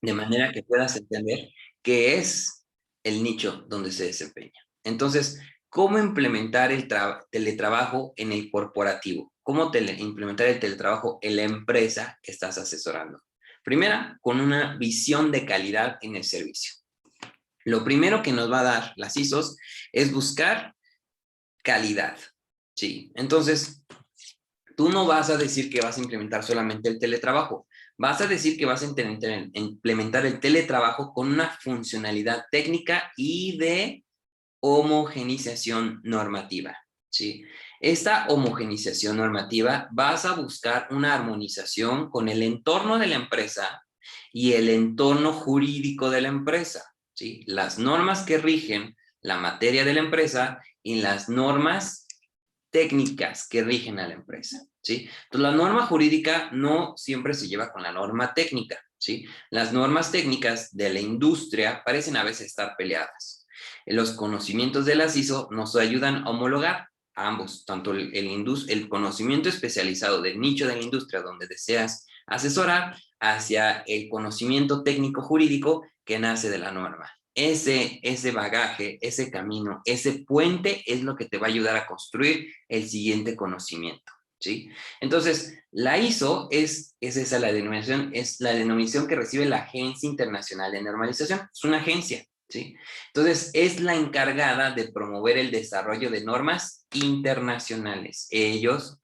de manera que puedas entender qué es el nicho donde se desempeña. Entonces, ¿cómo implementar el teletrabajo en el corporativo? ¿Cómo implementar el teletrabajo en la empresa que estás asesorando? Primera, con una visión de calidad en el servicio. Lo primero que nos va a dar las ISOs es buscar calidad. Sí, entonces tú no vas a decir que vas a implementar solamente el teletrabajo, vas a decir que vas a implementar el teletrabajo con una funcionalidad técnica y de homogenización normativa, ¿sí? Esta homogenización normativa vas a buscar una armonización con el entorno de la empresa y el entorno jurídico de la empresa, ¿sí? Las normas que rigen la materia de la empresa y las normas técnicas que rigen a la empresa, ¿sí? Entonces, la norma jurídica no siempre se lleva con la norma técnica, ¿sí? Las normas técnicas de la industria parecen a veces estar peleadas. Los conocimientos de las ISO nos ayudan a homologar a ambos, tanto el conocimiento especializado del nicho de la industria donde deseas asesorar, hacia el conocimiento técnico jurídico que nace de la norma. Ese bagaje, ese camino, ese puente es lo que te va a ayudar a construir el siguiente conocimiento, ¿sí? Entonces, la ISO es esa la denominación, es la denominación que recibe la Agencia Internacional de Normalización, es una agencia, ¿sí? Entonces, es la encargada de promover el desarrollo de normas internacionales. Ellos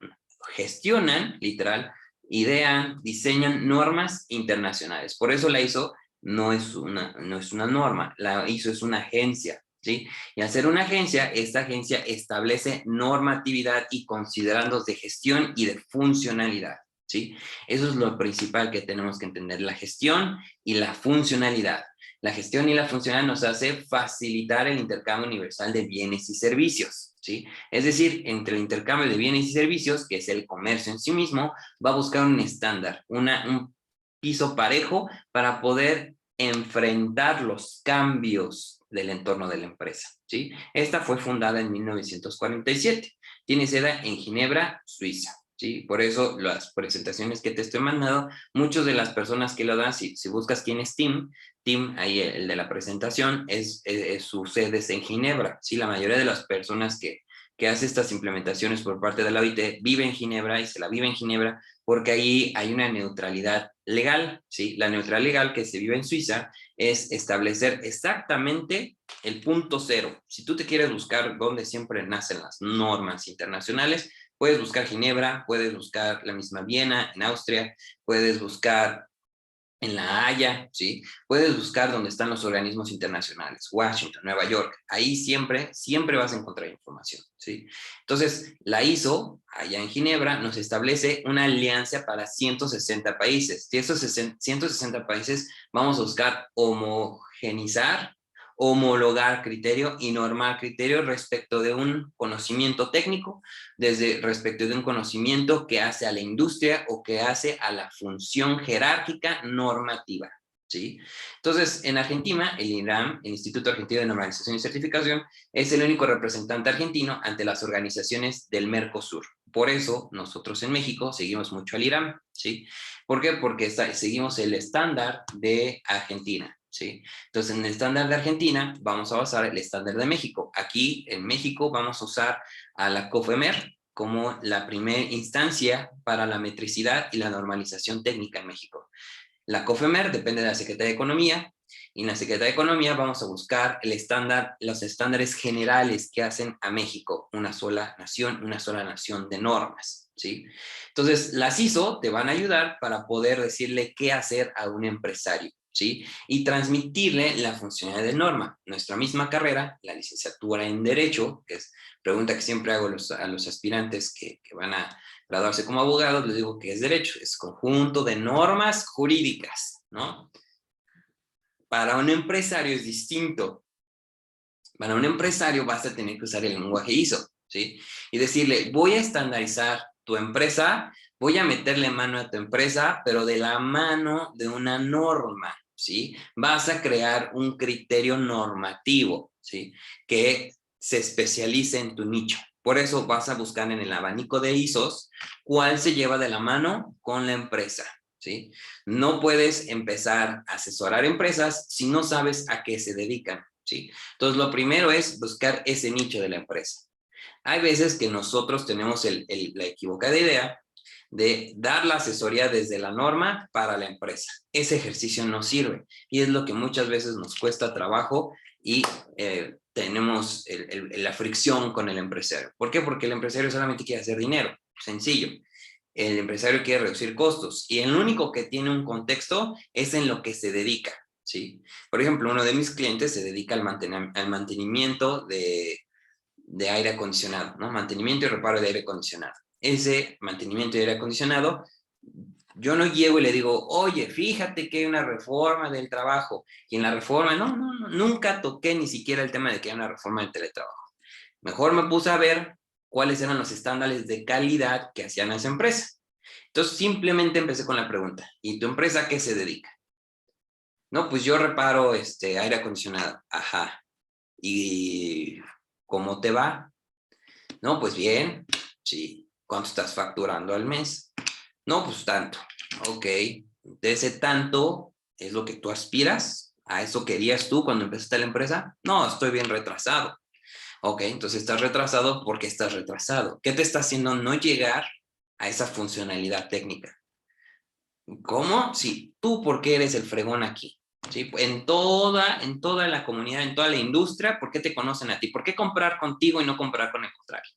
gestionan, literal, idean, diseñan normas internacionales. Por eso la ISO no es una norma, la ISO es una agencia, ¿sí? Y al ser una agencia, esta agencia establece normatividad y considerandos de gestión y de funcionalidad, ¿sí? Eso es lo principal que tenemos que entender, la gestión y la funcionalidad. La gestión y la funcionalidad nos hace facilitar el intercambio universal de bienes y servicios, ¿sí? Es decir, entre el intercambio de bienes y servicios, que es el comercio en sí mismo, va a buscar un estándar, un piso parejo para poder enfrentar los cambios del entorno de la empresa, ¿sí? Esta fue fundada en 1947. Tiene sede en Ginebra, Suiza, ¿sí? Por eso las presentaciones que te estoy mandando, muchas de las personas que lo dan, si buscas quién es Tim, ahí el de la presentación, su sede es en Ginebra, ¿sí? La mayoría de las personas que hace estas implementaciones por parte de la OIT vive en Ginebra y se la vive en Ginebra porque ahí hay una neutralidad legal, ¿sí? La neutralidad legal que se vive en Suiza es establecer exactamente el punto cero. Si tú te quieres buscar dónde siempre nacen las normas internacionales, puedes buscar Ginebra, puedes buscar la misma Viena en Austria, puedes buscar en La Haya, ¿sí? Puedes buscar dónde están los organismos internacionales, Washington, Nueva York, ahí siempre vas a encontrar información, ¿sí? Entonces, la ISO, allá en Ginebra, nos establece una alianza para 160 países. De esos 160 países vamos a buscar homogenizar, homologar criterio y normar criterio respecto de un conocimiento técnico, desde respecto de un conocimiento que hace a la industria o que hace a la función jerárquica normativa, ¿sí? Entonces, en Argentina, el INRAM, el Instituto Argentino de Normalización y Certificación, es el único representante argentino ante las organizaciones del Mercosur. Por eso, nosotros en México seguimos mucho al IRAM, ¿sí? ¿Por qué? Porque seguimos el estándar de Argentina, ¿sí? Entonces, en el estándar de Argentina vamos a basar el estándar de México. Aquí, en México, vamos a usar a la COFEMER como la primera instancia para la metricidad y la normalización técnica en México. La COFEMER depende de la Secretaría de Economía, y en la Secretaría de Economía vamos a buscar los estándares generales que hacen a México una sola nación de normas, ¿sí? Entonces, las ISO te van a ayudar para poder decirle qué hacer a un empresario, ¿sí? Y transmitirle la funcionalidad de norma. Nuestra misma carrera, la licenciatura en Derecho, que es pregunta que siempre hago a los aspirantes que van a graduarse como abogados, les digo que es derecho, es conjunto de normas jurídicas, ¿no? Para un empresario es distinto. Para un empresario vas a tener que usar el lenguaje ISO, ¿sí? Y decirle, voy a estandarizar tu empresa, voy a meterle mano a tu empresa, pero de la mano de una norma, ¿sí? Vas a crear un criterio normativo, ¿sí? Que se especialice en tu nicho. Por eso vas a buscar en el abanico de ISOs cuál se lleva de la mano con la empresa, ¿sí? No puedes empezar a asesorar empresas si no sabes a qué se dedican, ¿sí? Entonces, lo primero es buscar ese nicho de la empresa. Hay veces que nosotros tenemos la equivocada idea de dar la asesoría desde la norma para la empresa. Ese ejercicio no sirve y es lo que muchas veces nos cuesta trabajo y tenemos la fricción con el empresario. ¿Por qué? Porque el empresario solamente quiere hacer dinero, sencillo. El empresario quiere reducir costos y el único que tiene un contexto es en lo que se dedica, ¿sí? Por ejemplo, uno de mis clientes se dedica al mantenimiento de aire acondicionado, ¿no? Mantenimiento y reparo de aire acondicionado. Ese mantenimiento de aire acondicionado, yo no llego y le digo, oye, fíjate que hay una reforma del trabajo. Y en la reforma, no, nunca toqué ni siquiera el tema de que hay una reforma del teletrabajo. Mejor me puse a ver cuáles eran los estándares de calidad que hacían las empresas. Entonces simplemente empecé con la pregunta, ¿y tu empresa a qué se dedica? No, pues yo reparo aire acondicionado. Ajá. ¿Y cómo te va? No, pues bien. Sí. ¿Cuánto estás facturando al mes? No, pues tanto. Ok. De ese tanto es lo que tú aspiras. ¿A eso querías tú cuando empezaste la empresa? No, estoy bien retrasado. Ok, entonces estás retrasado porque estás retrasado. ¿Qué te está haciendo no llegar a esa funcionalidad técnica? ¿Cómo? Sí, tú porque eres el fregón aquí. ¿Sí? En toda la comunidad, en toda la industria, ¿por qué te conocen a ti? ¿Por qué comprar contigo y no comprar con el contrario?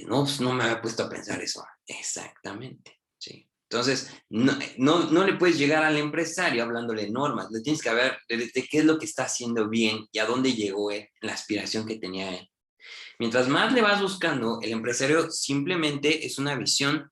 No, pues no me había puesto a pensar eso. Exactamente, sí. Entonces, no le puedes llegar al empresario hablándole normas, le tienes que ver de qué es lo que está haciendo bien y a dónde llegó él, la aspiración que tenía él. Mientras más le vas buscando, el empresario simplemente es una visión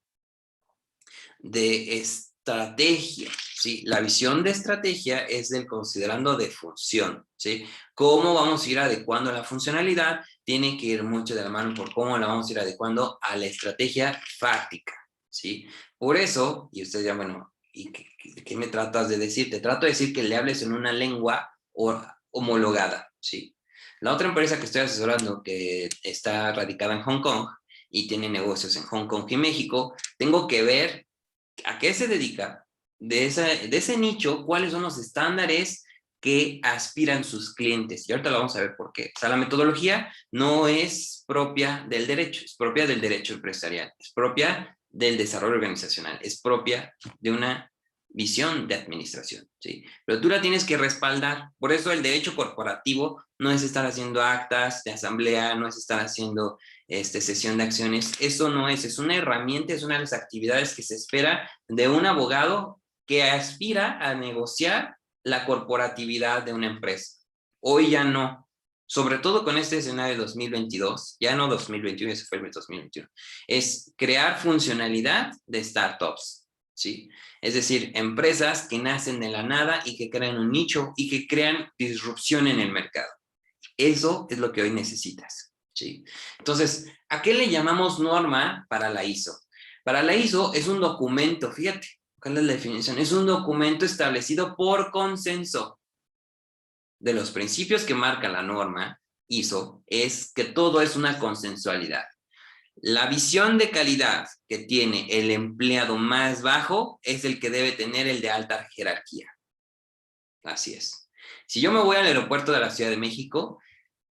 de estrategia, ¿sí? La visión de estrategia es del considerando de función, ¿sí? ¿Cómo vamos a ir adecuando la funcionalidad? Tiene que ir mucho de la mano por cómo la vamos a ir adecuando a la estrategia fáctica, ¿sí? Por eso, y usted ya, bueno, ¿y qué me tratas de decir? Te trato de decir que le hables en una lengua homologada, ¿sí? La otra empresa que estoy asesorando, que está radicada en Hong Kong y tiene negocios en Hong Kong y México, tengo que ver a qué se dedica, de ese nicho, cuáles son los estándares que aspiran sus clientes. Y ahorita lo vamos a ver por qué. O sea, la metodología no es propia del derecho, es propia del derecho empresarial, es propia del desarrollo organizacional, es propia de una visión de administración, ¿sí? Pero tú la tienes que respaldar. Por eso el derecho corporativo no es estar haciendo actas de asamblea, no es estar haciendo sesión de acciones. Eso no es una herramienta, es una de las actividades que se espera de un abogado que aspira a negociar la corporatividad de una empresa. Hoy ya no, sobre todo con este escenario de 2022, ya no 2021, ese fue el 2021, es crear funcionalidad de startups, ¿sí? Es decir, empresas que nacen de la nada y que crean un nicho y que crean disrupción en el mercado. Eso es lo que hoy necesitas, ¿sí? Entonces, ¿a qué le llamamos norma para la ISO? Para la ISO es un documento, fíjate, ¿cuál es la definición? Es un documento establecido por consenso. De los principios que marca la norma ISO es que todo es una consensualidad. La visión de calidad que tiene el empleado más bajo es el que debe tener el de alta jerarquía. Así es. Si yo me voy al aeropuerto de la Ciudad de México,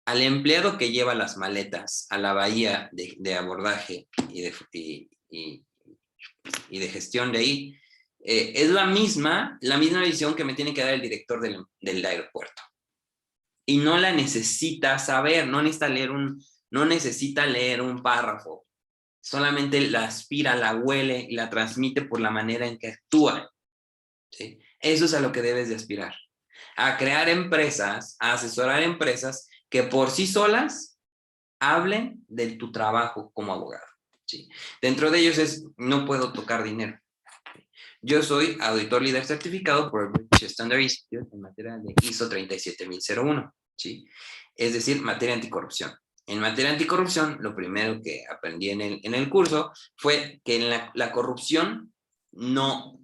al empleado que lleva las maletas a la bahía de abordaje y de gestión de ahí, es la misma visión que me tiene que dar el director del aeropuerto. Y no la necesita saber, no necesita leer un párrafo. Solamente la aspira, la huele y la transmite por la manera en que actúa, ¿sí? Eso es a lo que debes de aspirar. A crear empresas, a asesorar empresas que por sí solas hablen de tu trabajo como abogado, ¿sí? Dentro de ellos no puedo tocar dinero. Yo soy auditor líder certificado por el British Standard Institute en materia de ISO 37001, ¿sí? Es decir, materia anticorrupción. En materia anticorrupción, lo primero que aprendí en el curso fue que la corrupción no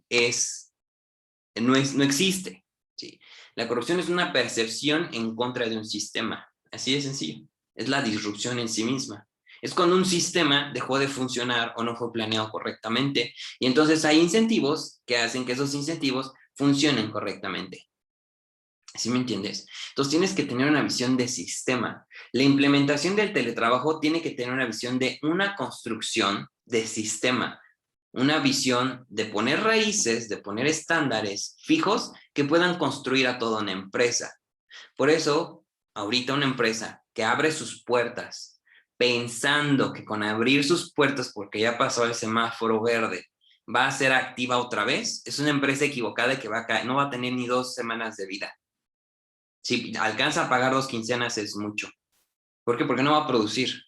existe, ¿sí? La corrupción es una percepción en contra de un sistema. Así de sencillo. Es la disrupción en sí misma. Es cuando un sistema dejó de funcionar o no fue planeado correctamente. Y entonces hay incentivos que hacen que esos incentivos funcionen correctamente. ¿Sí me entiendes? Entonces tienes que tener una visión de sistema. La implementación del teletrabajo tiene que tener una visión de una construcción de sistema, una visión de poner raíces, de poner estándares fijos que puedan construir a toda una empresa. Por eso, ahorita una empresa que abre sus puertas pensando que con abrir sus puertas, porque ya pasó el semáforo verde, va a ser activa otra vez, es una empresa equivocada que no va a tener ni 2 semanas de vida. Si alcanza a pagar 2 quincenas es mucho. ¿Por qué? Porque no va a producir.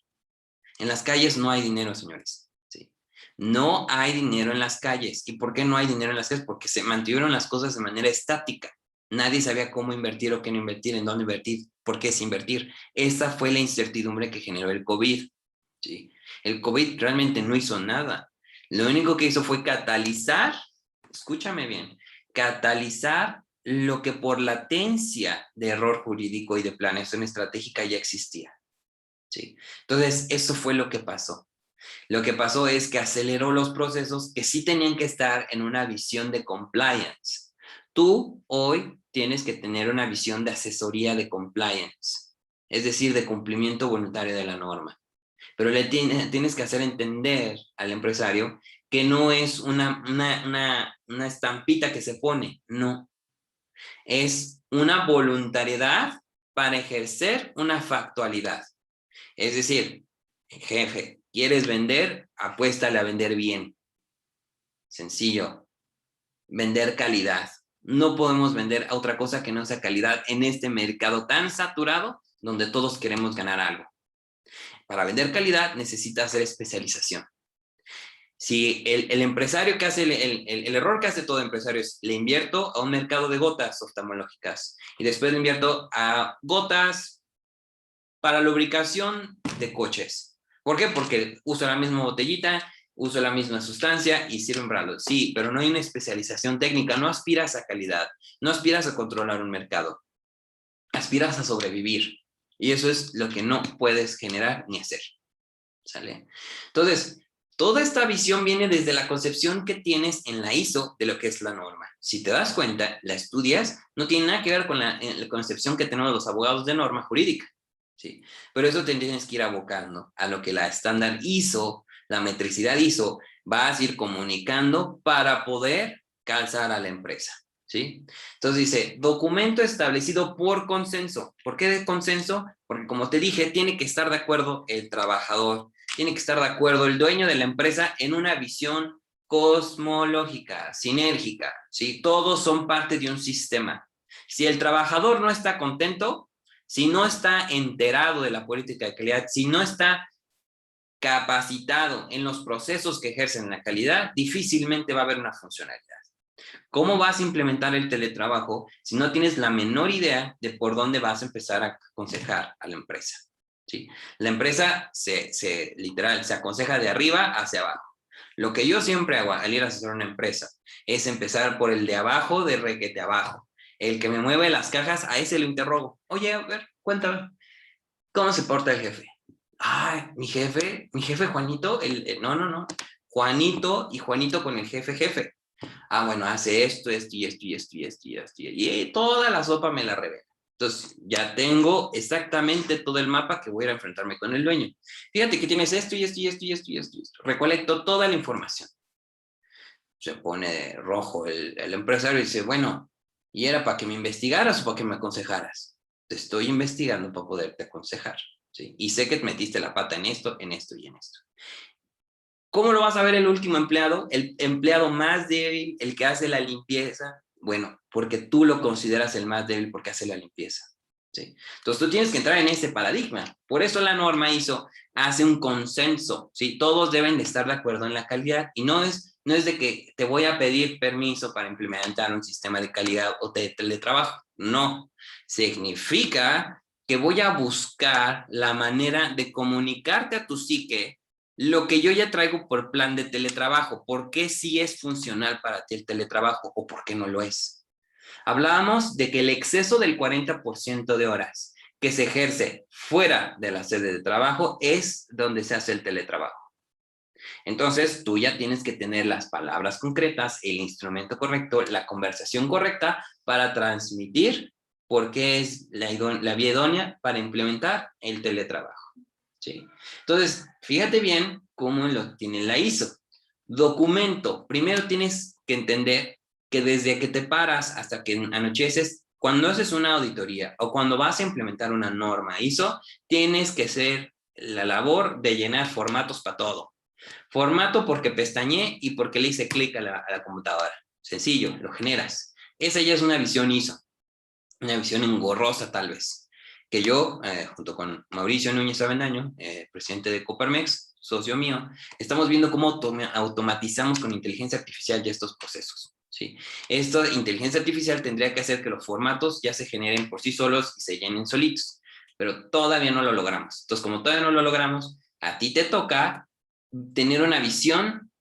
En las calles no hay dinero, señores. ¿Sí? No hay dinero en las calles. ¿Y por qué no hay dinero en las calles? Porque se mantuvieron las cosas de manera estática. Nadie sabía cómo invertir o qué no invertir, en dónde invertir, por qué es invertir. Esa fue la incertidumbre que generó el COVID. ¿Sí? El COVID realmente no hizo nada. Lo único que hizo fue catalizar, escúchame bien, catalizar lo que por latencia de error jurídico y de planeación estratégica ya existía. ¿Sí? Entonces, eso fue lo que pasó. Lo que pasó es que aceleró los procesos que sí tenían que estar en una visión de compliance. Tú hoy tienes que tener una visión de asesoría de compliance, es decir, de cumplimiento voluntario de la norma. Pero tienes que hacer entender al empresario que no es una estampita que se pone, no. Es una voluntariedad para ejercer una factualidad. Es decir, jefe, ¿quieres vender? Apuéstale a vender bien. Sencillo. Vender calidad. No podemos vender a otra cosa que no sea calidad en este mercado tan saturado donde todos queremos ganar algo. Para vender calidad necesita hacer especialización. Si el empresario que hace, el error que hace todo empresario es, le invierto a un mercado de gotas oftalmológicas y después le invierto a gotas para lubricación de coches. ¿Por qué? Porque uso la misma botellita, uso la misma sustancia y sirven para los... Sí, pero no hay una especialización técnica, no aspiras a calidad, no aspiras a controlar un mercado, aspiras a sobrevivir. Y eso es lo que no puedes generar ni hacer. ¿Sale? Entonces, toda esta visión viene desde la concepción que tienes en la ISO de lo que es la norma. Si te das cuenta, la estudias, no tiene nada que ver con la concepción que tenemos los abogados de norma jurídica. ¿Sí? Pero eso te tienes que ir abocando a lo que la estándar ISO, la metricidad ISO, vas a ir comunicando para poder calzar a la empresa. ¿Sí? Entonces dice, documento establecido por consenso. ¿Por qué de consenso? Porque como te dije, tiene que estar de acuerdo el trabajador, tiene que estar de acuerdo el dueño de la empresa en una visión cosmológica, sinérgica, ¿sí? Todos son parte de un sistema. Si el trabajador no está contento, si no está enterado de la política de calidad, si no está capacitado en los procesos que ejercen la calidad, difícilmente va a haber una funcionalidad. ¿Cómo vas a implementar el teletrabajo si no tienes la menor idea de por dónde vas a empezar a aconsejar a la empresa? ¿Sí? La empresa literal se aconseja de arriba hacia abajo. Lo que yo siempre hago al ir a asesorar una empresa es empezar por el de abajo, de requete abajo. El que me mueve las cajas, a ese lo interrogo. Oye, a ver, cuéntame, ¿cómo se porta el jefe? Ay, mi jefe Juanito, no. Juanito y Juanito con el jefe. Ah, bueno, hace esto, esto y esto y esto y esto y esto. Y toda la sopa me la revela. Entonces, ya tengo exactamente todo el mapa que voy a ir a enfrentarme con el dueño. Fíjate que tienes esto y esto y esto y esto y esto. Recolecto toda la información. Se pone rojo el empresario y dice, bueno, ¿y era para que me investigaras o para que me aconsejaras? Te estoy investigando para poderte aconsejar. ¿Sí? Y sé que te metiste la pata en esto y en esto. ¿Cómo lo vas a ver el último empleado? El empleado más débil, el que hace la limpieza. Bueno, porque tú lo consideras el más débil porque hace la limpieza. ¿Sí? Entonces tú tienes que entrar en ese paradigma. Por eso la norma hace un consenso. ¿Sí? Todos deben de estar de acuerdo en la calidad y no es de que te voy a pedir permiso para implementar un sistema de calidad o de teletrabajo. No. Significa que voy a buscar la manera de comunicarte a tu psique lo que yo ya traigo por plan de teletrabajo. ¿Por qué sí es funcional para ti el teletrabajo o por qué no lo es? Hablábamos de que el exceso del 40% de horas que se ejerce fuera de la sede de trabajo es donde se hace el teletrabajo. Entonces, tú ya tienes que tener las palabras concretas, el instrumento correcto, la conversación correcta para transmitir por qué es la vía idónea para implementar el teletrabajo. ¿Sí? Entonces, fíjate bien cómo lo tiene la ISO. Documento. Primero tienes que entender que desde que te paras hasta que anocheces, cuando haces una auditoría o cuando vas a implementar una norma ISO, tienes que hacer la labor de llenar formatos para todo. Formato porque pestañé y porque le hice clic a la computadora. Sencillo, lo generas. Esa ya es una visión ISO, una visión engorrosa tal vez. Que yo, junto con Mauricio Núñez Avendaño, presidente de Coparmex, socio mío, estamos viendo cómo automatizamos con inteligencia artificial ya estos procesos. ¿Sí? Esto de inteligencia artificial tendría que hacer que los formatos ya se generen por sí solos y se llenen solitos, pero todavía no lo logramos. Entonces, como todavía no lo logramos, a ti te toca tener una visión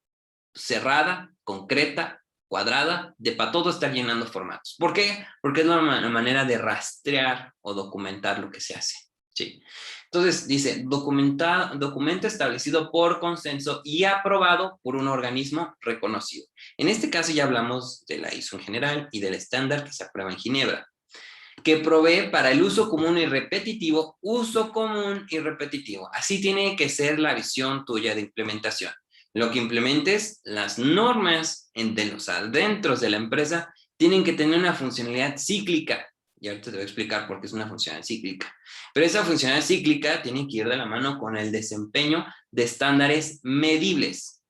cerrada, concreta, cuadrada, de para todo estar llenando formatos. ¿Por qué? Porque es la manera de rastrear o documentar lo que se hace. Sí. Entonces dice, documento establecido por consenso y aprobado por un organismo reconocido. En este caso ya hablamos de la ISO en general y del estándar que se aprueba en Ginebra, que provee para el uso común y repetitivo, uso común y repetitivo. Así tiene que ser la visión tuya de implementación. Lo que implementes, las normas de los adentros de la empresa tienen que tener una funcionalidad cíclica. Y ahorita te voy a explicar por qué es una funcionalidad cíclica. Pero esa funcionalidad cíclica tiene que ir de la mano con el desempeño de estándares medibles.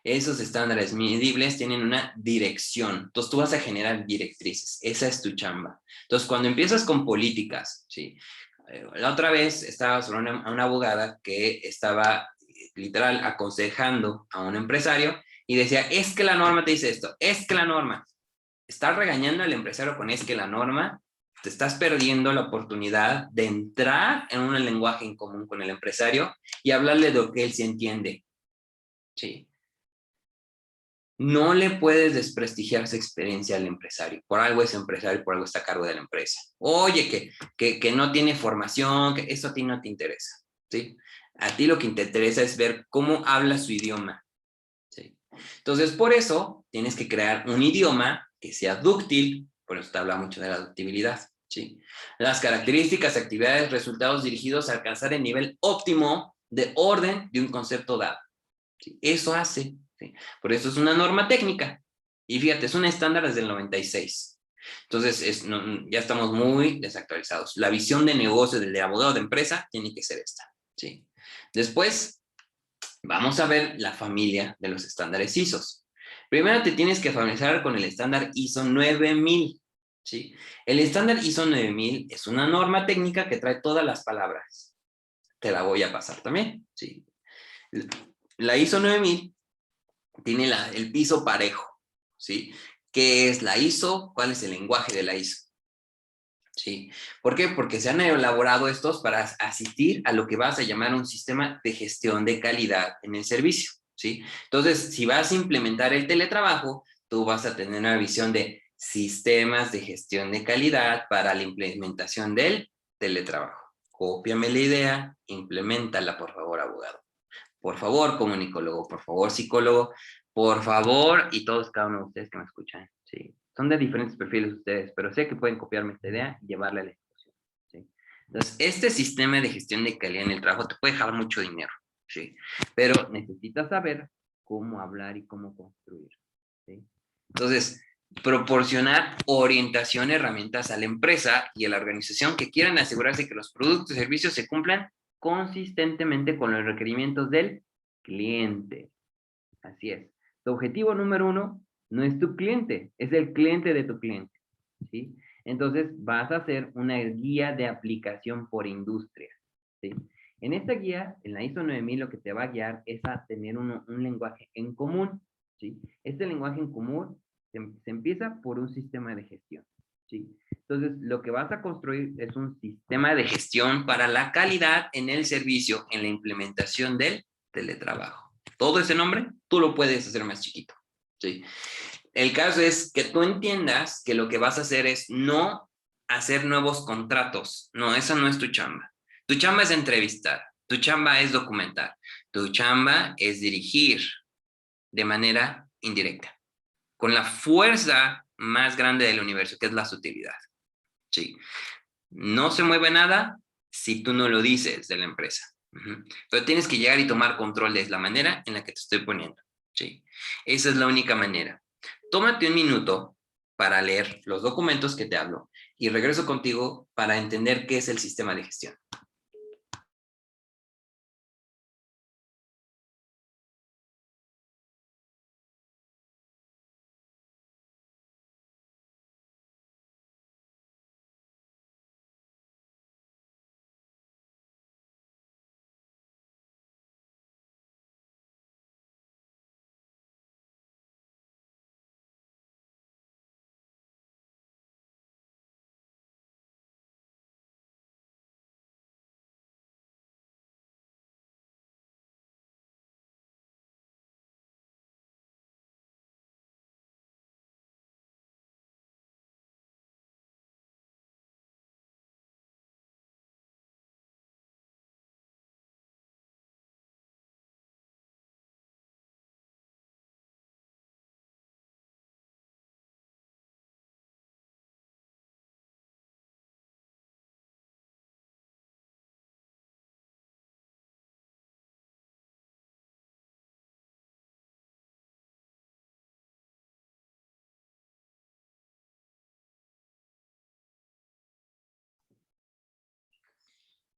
Esos estándares medibles tienen una dirección. Entonces tú vas a generar directrices. Esa es tu chamba. Entonces cuando empiezas con políticas, ¿sí? La otra vez estaba sobre una abogada que estaba literal aconsejando a un empresario y decía, es que la norma te dice esto, es que la norma. Estás regañando al empresario con es que la norma, te estás perdiendo la oportunidad de entrar en un lenguaje en común con el empresario y hablarle de lo que él sí entiende. ¿Sí? No le puedes desprestigiar su experiencia al empresario. Por algo es empresario, por algo está a cargo de la empresa. Oye, que no tiene formación, que eso a ti no te interesa. ¿Sí? A ti lo que te interesa es ver cómo habla su idioma. ¿Sí? Entonces, por eso tienes que crear un idioma que sea dúctil, por eso te habla mucho de la ductibilidad. ¿Sí? Las características, actividades, resultados dirigidos a alcanzar el nivel óptimo de orden de un concepto dado. ¿Sí? Eso hace. ¿Sí? Por eso es una norma técnica. Y fíjate, es un estándar desde el 96. Entonces, ya estamos muy desactualizados. La visión de negocio del abogado de empresa tiene que ser esta. ¿Sí? Después, vamos a ver la familia de los estándares ISO. Primero te tienes que familiarizar con el estándar ISO 9000. ¿Sí? El estándar ISO 9000 es una norma técnica que trae todas las palabras. Te la voy a pasar también. ¿Sí? La ISO 9000 tiene el piso parejo, ¿sí? ¿Qué es la ISO? ¿Cuál es el lenguaje de la ISO? ¿Sí? ¿Por qué? Porque se han elaborado estos para asistir a lo que vas a llamar un sistema de gestión de calidad en el servicio, ¿sí? Entonces, si vas a implementar el teletrabajo, tú vas a tener una visión de sistemas de gestión de calidad para la implementación del teletrabajo. Cópiame la idea, implementala, por favor, abogado. Por favor, comunicólogo, por favor, psicólogo, por favor, y todos cada uno de ustedes que me escuchan, ¿sí? Son de diferentes perfiles ustedes, pero sé que pueden copiarme esta idea y llevarla a la ejecución, ¿sí? Entonces, este sistema de gestión de calidad en el trabajo te puede dejar mucho dinero, ¿sí? Pero necesitas saber cómo hablar y cómo construir, ¿sí? Entonces, proporcionar orientación, herramientas a la empresa y a la organización que quieran asegurarse que los productos y servicios se cumplan consistentemente con los requerimientos del cliente. Así es. Tu objetivo número uno no es tu cliente, es el cliente de tu cliente. ¿Sí? Entonces vas a hacer una guía de aplicación por industria. ¿Sí? En esta guía, en la ISO 9000, lo que te va a guiar es a tener un lenguaje en común. ¿Sí? Este lenguaje en común se empieza por un sistema de gestión. ¿Sí? Entonces, lo que vas a construir es un sistema de gestión para la calidad en el servicio, en la implementación del teletrabajo. Todo ese nombre, tú lo puedes hacer más chiquito. ¿Sí? El caso es que tú entiendas que lo que vas a hacer es no hacer nuevos contratos. No, esa no es tu chamba. Tu chamba es entrevistar, tu chamba es documentar, tu chamba es dirigir de manera indirecta, con la fuerza más grande del universo, que es la sutilidad. Sí. No se mueve nada si tú no lo dices de la empresa. Pero tienes que llegar y tomar control de la manera en la que te estoy poniendo. Sí. Esa es la única manera. Tómate un minuto para leer los documentos que te hablo y regreso contigo para entender qué es el sistema de gestión.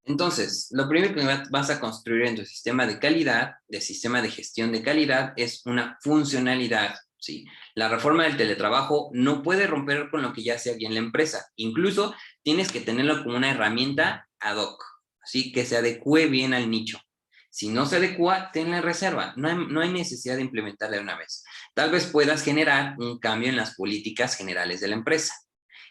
Entonces, lo primero que vas a construir en tu sistema de calidad, de sistema de gestión de calidad, es una funcionalidad. ¿Sí? La reforma del teletrabajo no puede romper con lo que ya se había en la empresa. Incluso tienes que tenerlo como una herramienta ad hoc, ¿sí? Que se adecue bien al nicho. Si no se adecua, tenla en reserva. No hay necesidad de implementarla de una vez. Tal vez puedas generar un cambio en las políticas generales de la empresa,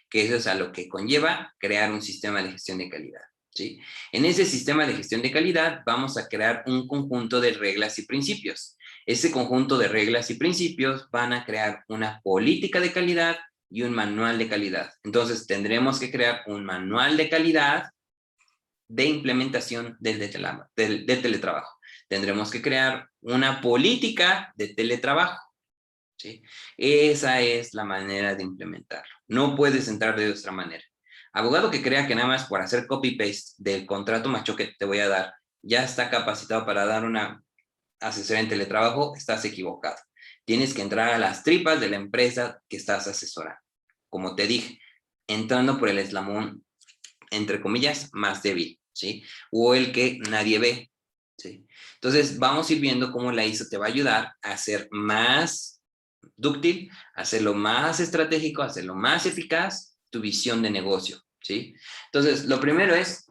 que eso es a lo que conlleva crear un sistema de gestión de calidad. ¿Sí? En ese sistema de gestión de calidad vamos a crear un conjunto de reglas y principios. Ese conjunto de reglas y principios van a crear una política de calidad y un manual de calidad. Entonces tendremos que crear un manual de calidad de implementación del teletrabajo. Tendremos que crear una política de teletrabajo. ¿Sí? Esa es la manera de implementarlo. No puedes entrar de otra manera. Abogado que crea que nada más por hacer copy-paste del contrato macho que te voy a dar, ya está capacitado para dar una asesoría en teletrabajo, estás equivocado. Tienes que entrar a las tripas de la empresa que estás asesorando. Como te dije, entrando por el eslabón, entre comillas, más débil, ¿sí? O el que nadie ve, ¿sí? Entonces, vamos a ir viendo cómo la ISO te va a ayudar a ser más dúctil, hacerlo más estratégico, hacerlo más eficaz, tu visión de negocio, ¿sí? Entonces, lo primero es,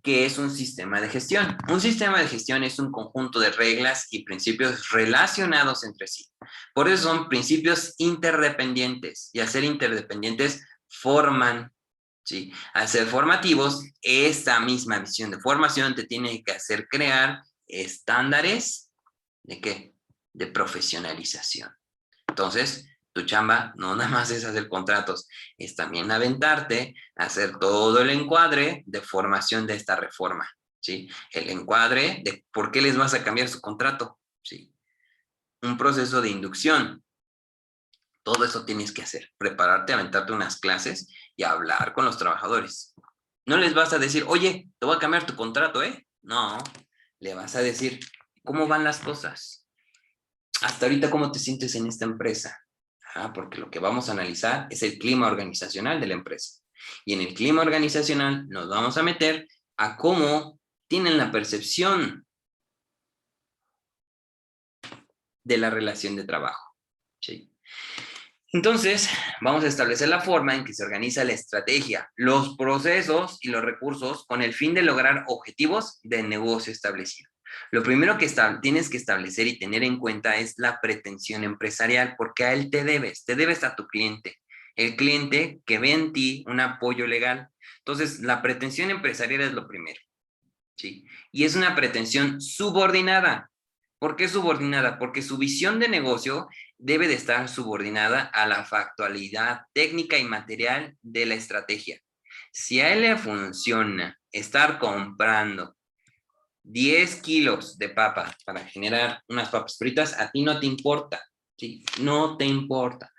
¿qué es un sistema de gestión? Un sistema de gestión es un conjunto de reglas y principios relacionados entre sí. Por eso son principios interdependientes, y al ser interdependientes forman, ¿sí? Al ser formativos, esta misma visión de formación te tiene que hacer crear estándares ¿de qué? De profesionalización. Entonces, tu chamba no nada más es hacer contratos, es también aventarte a hacer todo el encuadre de formación de esta reforma, ¿sí? El encuadre de por qué les vas a cambiar su contrato, ¿sí? Un proceso de inducción. Todo eso tienes que hacer, prepararte, aventarte unas clases y hablar con los trabajadores. No les vas a decir, oye, te voy a cambiar tu contrato, ¿eh? No, le vas a decir, ¿cómo van las cosas? Hasta ahorita, ¿cómo te sientes en esta empresa? Porque lo que vamos a analizar es el clima organizacional de la empresa. Y en el clima organizacional nos vamos a meter a cómo tienen la percepción de la relación de trabajo. ¿Sí? Entonces, vamos a establecer la forma en que se organiza la estrategia, los procesos y los recursos con el fin de lograr objetivos de negocio establecido. Lo primero que tienes que establecer y tener en cuenta es la pretensión empresarial, porque a él te debes a tu cliente, el cliente que ve en ti un apoyo legal. Entonces, la pretensión empresarial es lo primero, ¿sí? Y es una pretensión subordinada. ¿Por qué subordinada? Porque su visión de negocio debe de estar subordinada a la factualidad técnica y material de la estrategia. Si a él le funciona estar comprando 10 kilos de papa para generar unas papas fritas, a ti no te importa, ¿sí? No te importa.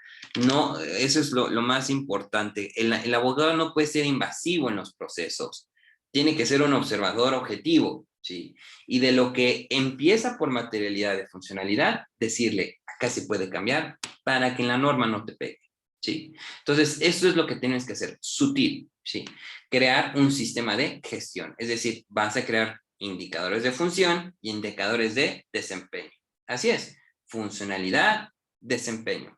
No, eso es lo más importante. El abogado no puede ser invasivo en los procesos. Tiene que ser un observador objetivo, ¿sí? Y de lo que empieza por materialidad de funcionalidad, decirle, acá se puede cambiar para que en la norma no te pegue, ¿sí? Entonces, eso es lo que tienes que hacer, sutil, ¿sí? Crear un sistema de gestión. Es decir, vas a crear indicadores de función y indicadores de desempeño. Así es, funcionalidad, desempeño.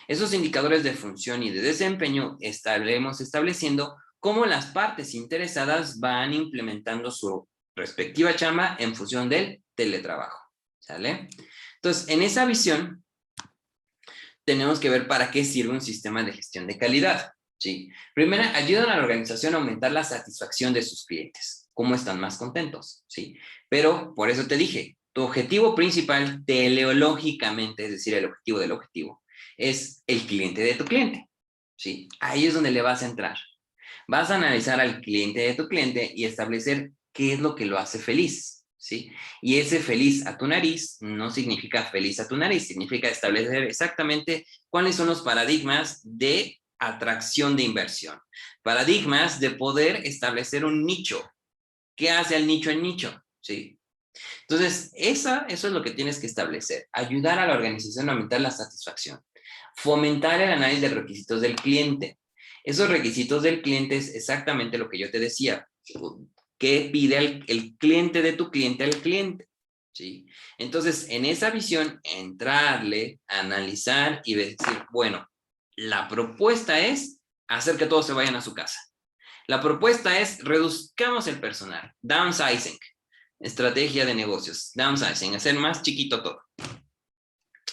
Esos indicadores de función y de desempeño estaremos estableciendo cómo las partes interesadas van implementando su respectiva chamba en función del teletrabajo. ¿Sale? Entonces, en esa visión, tenemos que ver para qué sirve un sistema de gestión de calidad. ¿Sí? Primero, ayudan a la organización a aumentar la satisfacción de sus clientes. ¿Cómo están más contentos? ¿Sí? Pero, por eso te dije, tu objetivo principal teleológicamente, es decir, el objetivo del objetivo, es el cliente de tu cliente. ¿Sí? Ahí es donde le vas a entrar. Vas a analizar al cliente de tu cliente y establecer qué es lo que lo hace feliz, ¿sí? Y ese feliz a tu nariz no significa feliz a tu nariz, significa establecer exactamente cuáles son los paradigmas de atracción de inversión, paradigmas de poder establecer un nicho. ¿Qué hace al nicho el nicho? ¿Sí? Entonces, eso es lo que tienes que establecer, ayudar a la organización a aumentar la satisfacción, fomentar el análisis de requisitos del cliente. Esos requisitos del cliente es exactamente lo que yo te decía, qué pide el cliente de tu cliente al cliente. ¿Sí? Entonces, en esa visión, entrarle, analizar y decir, bueno, la propuesta es hacer que todos se vayan a su casa. La propuesta es reduzcamos el personal, downsizing. Estrategia de negocios, downsizing, hacer más chiquito todo.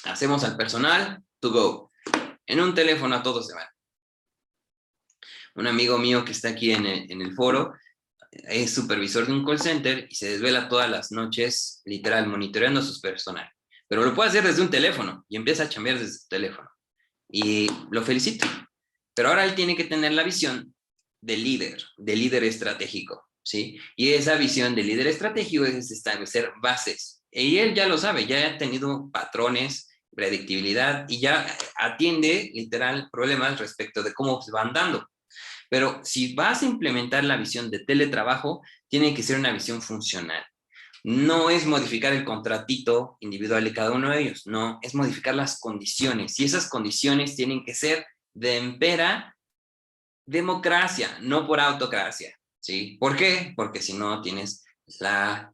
Hacemos al personal to go. En un teléfono a todos se van. Un amigo mío que está aquí en el foro es supervisor de un call center y se desvela todas las noches, literal, monitoreando a su personal. Pero lo puede hacer desde un teléfono y empieza a chambear desde su teléfono. Y lo felicito. Pero ahora él tiene que tener la visión de líder estratégico, ¿sí? Y esa visión de líder estratégico es establecer bases. Y él ya lo sabe, ya ha tenido patrones, predictibilidad y ya atiende literal problemas respecto de cómo se van dando. Pero si vas a implementar la visión de teletrabajo, tiene que ser una visión funcional. No es modificar el contratito individual de cada uno de ellos, no, es modificar las condiciones. Y esas condiciones tienen que ser de empera democracia, no por autocracia. ¿Sí? ¿Por qué? Porque si no tienes la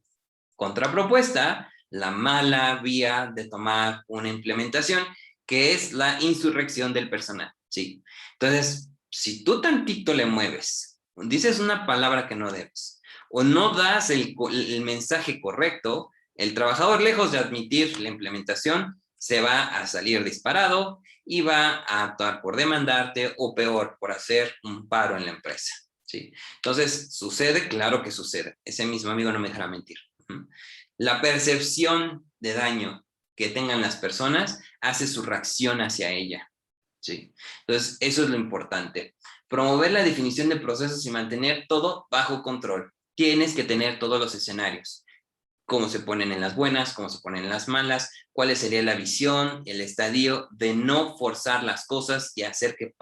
contrapropuesta, la mala vía de tomar una implementación, que es la insurrección del personal. ¿Sí? Entonces, si tú tantito le mueves, dices una palabra que no debes, o no das el mensaje correcto, el trabajador, lejos de admitir la implementación, se va a salir disparado y va a actuar por demandarte o peor, por hacer un paro en la empresa. ¿Sí? Entonces, ¿sucede? Claro que sucede. Ese mismo amigo no me dejará mentir. La percepción de daño que tengan las personas hace su reacción hacia ella. ¿Sí? Entonces, eso es lo importante. Promover la definición de procesos y mantener todo bajo control. Tienes que tener todos los escenarios. Cómo se ponen en las buenas, cómo se ponen en las malas, cuál sería la visión, el estadio de no forzar las cosas y hacer que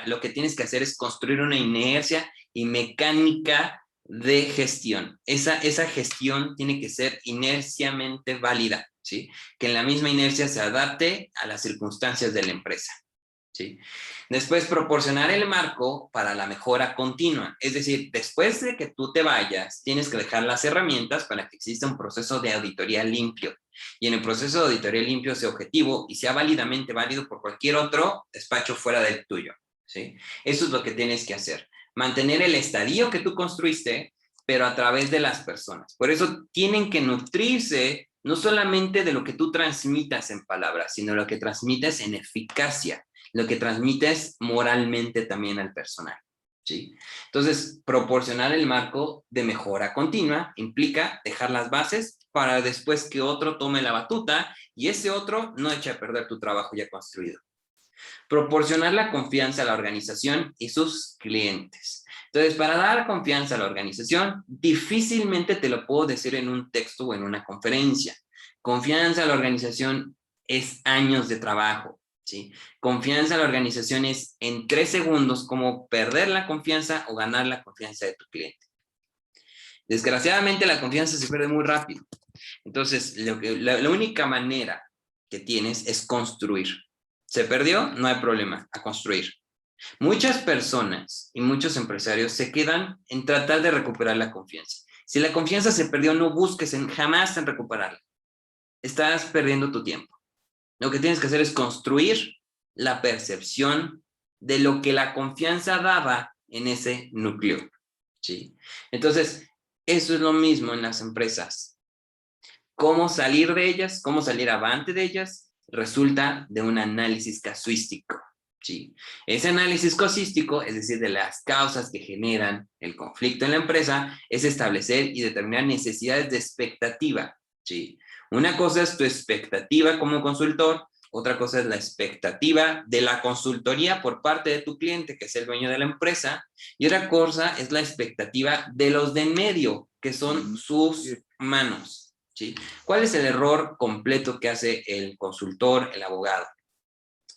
lo que tienes que hacer es construir una inercia y mecánica de gestión. Esa gestión tiene que ser inerciamente válida, ¿sí? Que en la misma inercia se adapte a las circunstancias de la empresa. ¿Sí? Después, proporcionar el marco para la mejora continua. Es decir, después de que tú te vayas, tienes que dejar las herramientas para que exista un proceso de auditoría limpio. Y en el proceso de auditoría limpio sea objetivo y sea válidamente válido por cualquier otro despacho fuera del tuyo. ¿Sí? Eso es lo que tienes que hacer. Mantener el estadio que tú construiste, pero a través de las personas. Por eso tienen que nutrirse no solamente de lo que tú transmitas en palabras, sino lo que transmites en eficacia, lo que transmites moralmente también al personal. ¿Sí? Entonces, proporcionar el marco de mejora continua implica dejar las bases para después que otro tome la batuta y ese otro no eche a perder tu trabajo ya construido. Proporcionar la confianza a la organización y sus clientes. Entonces, para dar confianza a la organización, difícilmente te lo puedo decir en un texto o en una conferencia. Confianza a la organización es años de trabajo, ¿sí? Confianza a la organización es en 3 segundos como perder la confianza o ganar la confianza de tu cliente. Desgraciadamente, la confianza se pierde muy rápido. Entonces, la única manera que tienes es construir. ¿Se perdió? No hay problema, a construir. Muchas personas y muchos empresarios se quedan en tratar de recuperar la confianza. Si la confianza se perdió, no busques jamás en recuperarla. Estás perdiendo tu tiempo. Lo que tienes que hacer es construir la percepción de lo que la confianza daba en ese núcleo, ¿sí? Entonces, eso es lo mismo en las empresas. Cómo salir de ellas, cómo salir avante de ellas, resulta de un análisis casuístico. Sí. Ese análisis casuístico, es decir, de las causas que generan el conflicto en la empresa, es establecer y determinar necesidades de expectativa. Sí. Una cosa es tu expectativa como consultor, otra cosa es la expectativa de la consultoría por parte de tu cliente, que es el dueño de la empresa, y otra cosa es la expectativa de los de en medio, que son sus manos. ¿Sí? ¿Cuál es el error completo que hace el consultor, el abogado?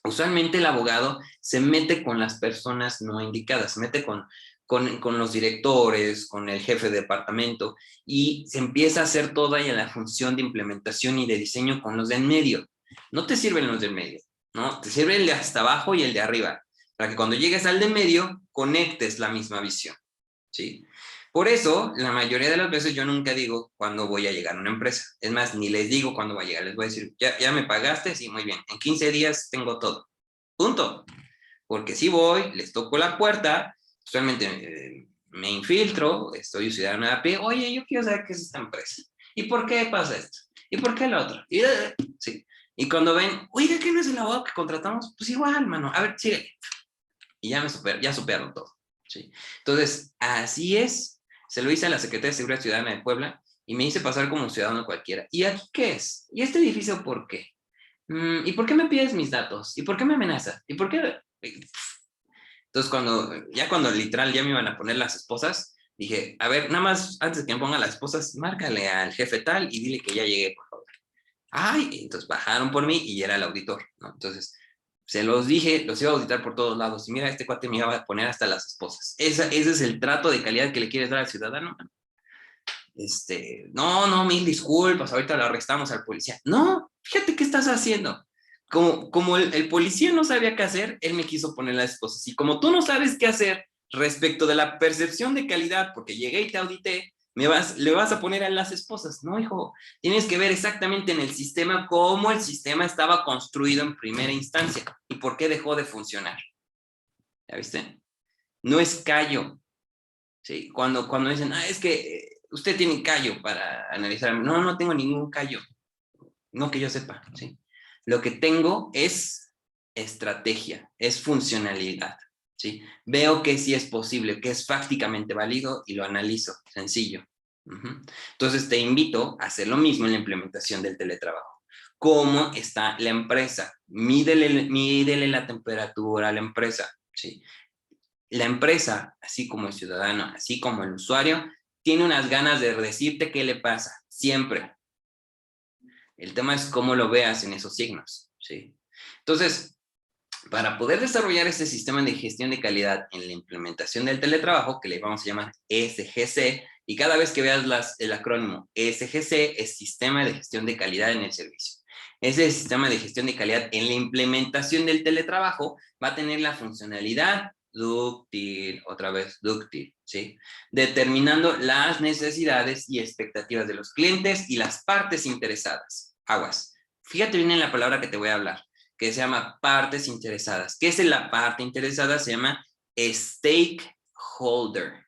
Usualmente el abogado se mete con las personas no indicadas, se mete con los directores, con el jefe de departamento, y se empieza a hacer toda la función de implementación y de diseño con los de en medio. No te sirven los de en medio, ¿no? Te sirve el de hasta abajo y el de arriba, para que cuando llegues al de en medio, conectes la misma visión, ¿sí? Por eso, la mayoría de las veces yo nunca digo cuándo voy a llegar a una empresa. Es más, ni les digo cuándo voy a llegar. Les voy a decir, ¿ya me pagaste? Sí, muy bien. En 15 días tengo todo. Punto. Porque si voy, les toco la puerta, usualmente me infiltro, estoy ciudadano de a pie, oye, yo quiero saber qué es esta empresa. ¿Y por qué pasa esto? ¿Y por qué lo otro? Sí. Y cuando ven, oiga, ¿qué no es el abogado que contratamos? Pues igual, mano. A ver, sigue. Y ya superaron todo. ¿Sí? Entonces, así es. Se lo hice a la Secretaría de Seguridad Ciudadana de Puebla y me hice pasar como ciudadano cualquiera. ¿Y aquí qué es? ¿Y este edificio por qué? ¿Y por qué me pides mis datos? ¿Y por qué me amenazas? ¿Y por qué? Entonces, cuando literal ya me iban a poner las esposas, dije, a ver, nada más antes de que me pongan las esposas, márcale al jefe tal y dile que ya llegué, por favor. Ay, entonces bajaron por mí y era el auditor, ¿no? Entonces, se los dije, los iba a auditar por todos lados. Y mira, este cuate me iba a poner hasta las esposas. Ese es el trato de calidad que le quieres dar al ciudadano. No, mil disculpas, ahorita lo arrestamos al policía. No, fíjate qué estás haciendo. Como el policía no sabía qué hacer, él me quiso poner las esposas. Y como tú no sabes qué hacer respecto de la percepción de calidad, porque llegué y te audité, le vas a poner a las esposas. No, hijo, tienes que ver exactamente en el sistema cómo el sistema estaba construido en primera instancia y por qué dejó de funcionar. ¿Ya viste? No es callo. ¿Sí? Cuando dicen, es que usted tiene callo para analizar. No, no tengo ningún callo. No que yo sepa, ¿sí? Lo que tengo es estrategia, es funcionalidad, ¿sí? Veo que sí es posible, que es fácticamente válido y lo analizo, sencillo. Entonces te invito a hacer lo mismo en la implementación del teletrabajo. ¿Cómo está la empresa? Mídele la temperatura a la empresa, ¿sí? La empresa, así como el ciudadano, así como el usuario, tiene unas ganas de decirte qué le pasa, siempre. El tema es cómo lo veas en esos signos, ¿sí? Entonces, para poder desarrollar este sistema de gestión de calidad en la implementación del teletrabajo, que le vamos a llamar SGC, y cada vez que veas el acrónimo SGC, es Sistema de Gestión de Calidad en el Servicio. Ese sistema de gestión de calidad en la implementación del teletrabajo va a tener la funcionalidad dúctil, otra vez dúctil, ¿sí? Determinando las necesidades y expectativas de los clientes y las partes interesadas. Aguas. Fíjate bien en la palabra que te voy a hablar, que se llama partes interesadas. ¿Qué es la parte interesada? Se llama stakeholder.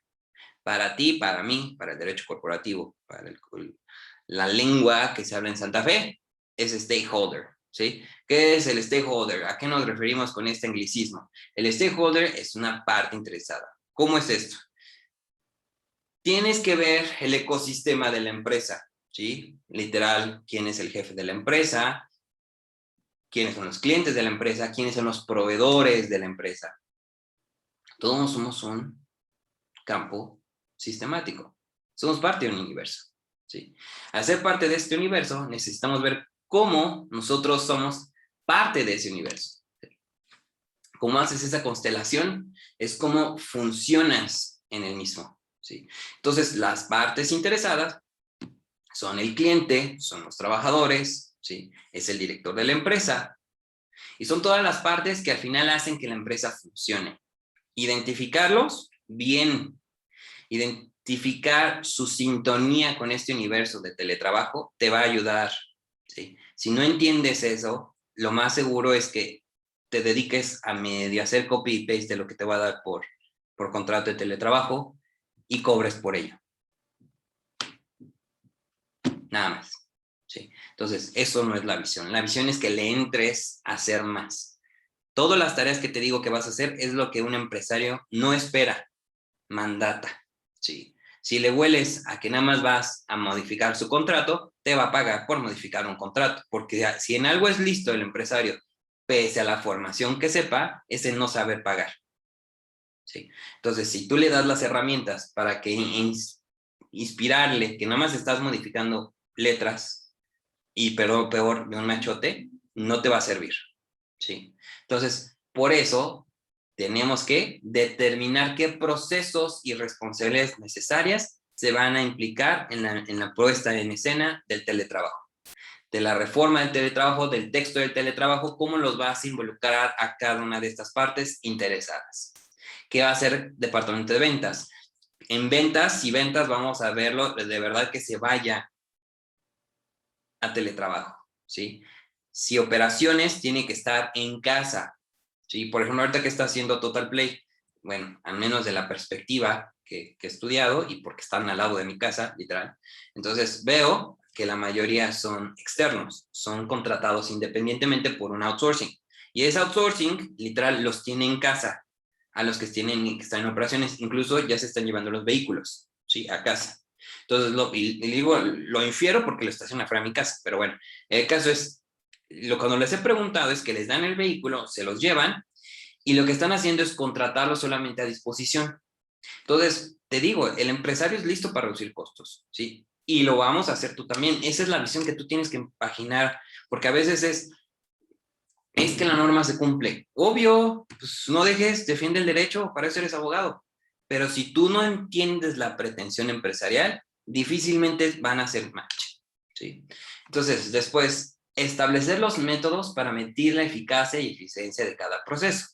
Para ti, para mí, para el derecho corporativo, para la lengua que se habla en Santa Fe, es stakeholder, ¿sí? ¿Qué es el stakeholder? ¿A qué nos referimos con este anglicismo? El stakeholder es una parte interesada. ¿Cómo es esto? Tienes que ver el ecosistema de la empresa, ¿sí? Literal, quién es el jefe de la empresa, quiénes son los clientes de la empresa, quiénes son los proveedores de la empresa. Todos somos un campo sistemático. Somos parte de un universo, ¿sí? Al ser parte de este universo, necesitamos ver cómo nosotros somos parte de ese universo. Cómo haces esa constelación es cómo funcionas en el mismo, ¿sí? Entonces, las partes interesadas son el cliente, son los trabajadores, ¿sí? Es el director de la empresa, y son todas las partes que al final hacen que la empresa funcione. Identificarlos bien, identificar su sintonía con este universo de teletrabajo te va a ayudar, ¿sí? Si no entiendes eso, lo más seguro es que te dediques a medio hacer copy y paste de lo que te va a dar por contrato de teletrabajo y cobres por ello. Nada más, ¿sí? Entonces, eso no es la visión. La visión es que le entres a hacer más. Todas las tareas que te digo que vas a hacer es lo que un empresario no espera, mandata, ¿sí? Si le hueles a que nada más vas a modificar su contrato, te va a pagar por modificar un contrato, porque si en algo es listo el empresario, pese a la formación que sepa, es en no saber pagar, ¿sí? Entonces, si tú le das las herramientas para que inspirarle, que nada más estás modificando letras y peor de un machote, no te va a servir, ¿sí? Entonces, por eso tenemos que determinar qué procesos y responsabilidades necesarias se van a implicar en la puesta en escena del teletrabajo, de la reforma del teletrabajo, del texto del teletrabajo, cómo los vas a involucrar a cada una de estas partes interesadas. ¿Qué va a hacer departamento de ventas? En ventas y ventas vamos a verlo de verdad que se vaya a teletrabajo, ¿sí? Si operaciones tiene que estar en casa, ¿sí? Por ejemplo, ahorita que está haciendo Total Play, bueno, al menos de la perspectiva que he estudiado y porque están al lado de mi casa, literal, entonces veo que la mayoría son externos, son contratados independientemente por un outsourcing. Y ese outsourcing, literal, los tiene en casa, a los que están en operaciones, incluso ya se están llevando los vehículos, ¿sí? A casa. Entonces, y digo, lo infiero porque lo estaciona fuera de mi casa, pero bueno, el caso es, cuando les he preguntado es que les dan el vehículo, se los llevan, y lo que están haciendo es contratarlo solamente a disposición. Entonces, te digo, el empresario es listo para reducir costos, ¿sí? Y lo vamos a hacer tú también. Esa es la visión que tú tienes que imaginar, porque a veces es que la norma se cumple. Obvio, pues no dejes, defiende el derecho, para eso eres abogado. Pero si tú no entiendes la pretensión empresarial, difícilmente van a hacer match, ¿sí? Entonces, después, establecer los métodos para medir la eficacia y eficiencia de cada proceso.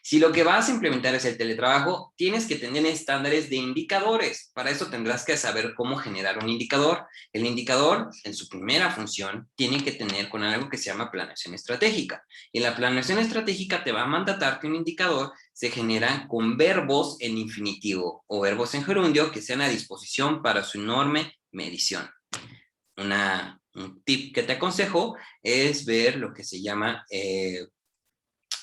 Si lo que vas a implementar es el teletrabajo, tienes que tener estándares de indicadores. Para eso tendrás que saber cómo generar un indicador. El indicador, en su primera función, tiene que tener con algo que se llama planeación estratégica. Y la planeación estratégica te va a mandatar que un indicador se genera con verbos en infinitivo o verbos en gerundio que sean a disposición para su enorme medición. Un tip que te aconsejo es ver lo que se llama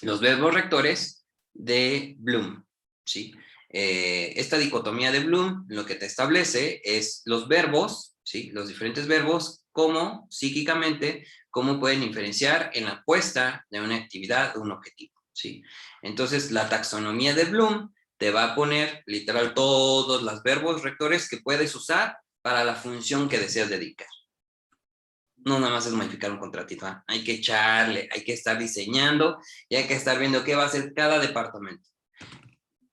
los verbos rectores de Bloom, ¿sí? Esta dicotomía de Bloom lo que te establece es los verbos, ¿sí? Los diferentes verbos, cómo psíquicamente, cómo pueden diferenciar en la puesta de una actividad o un objetivo, ¿sí? Entonces, la taxonomía de Bloom te va a poner literal todos los verbos rectores que puedes usar para la función que deseas dedicar. No nada más es modificar un contratito, ¿eh? Hay que echarle, hay que estar diseñando y hay que estar viendo qué va a hacer cada departamento.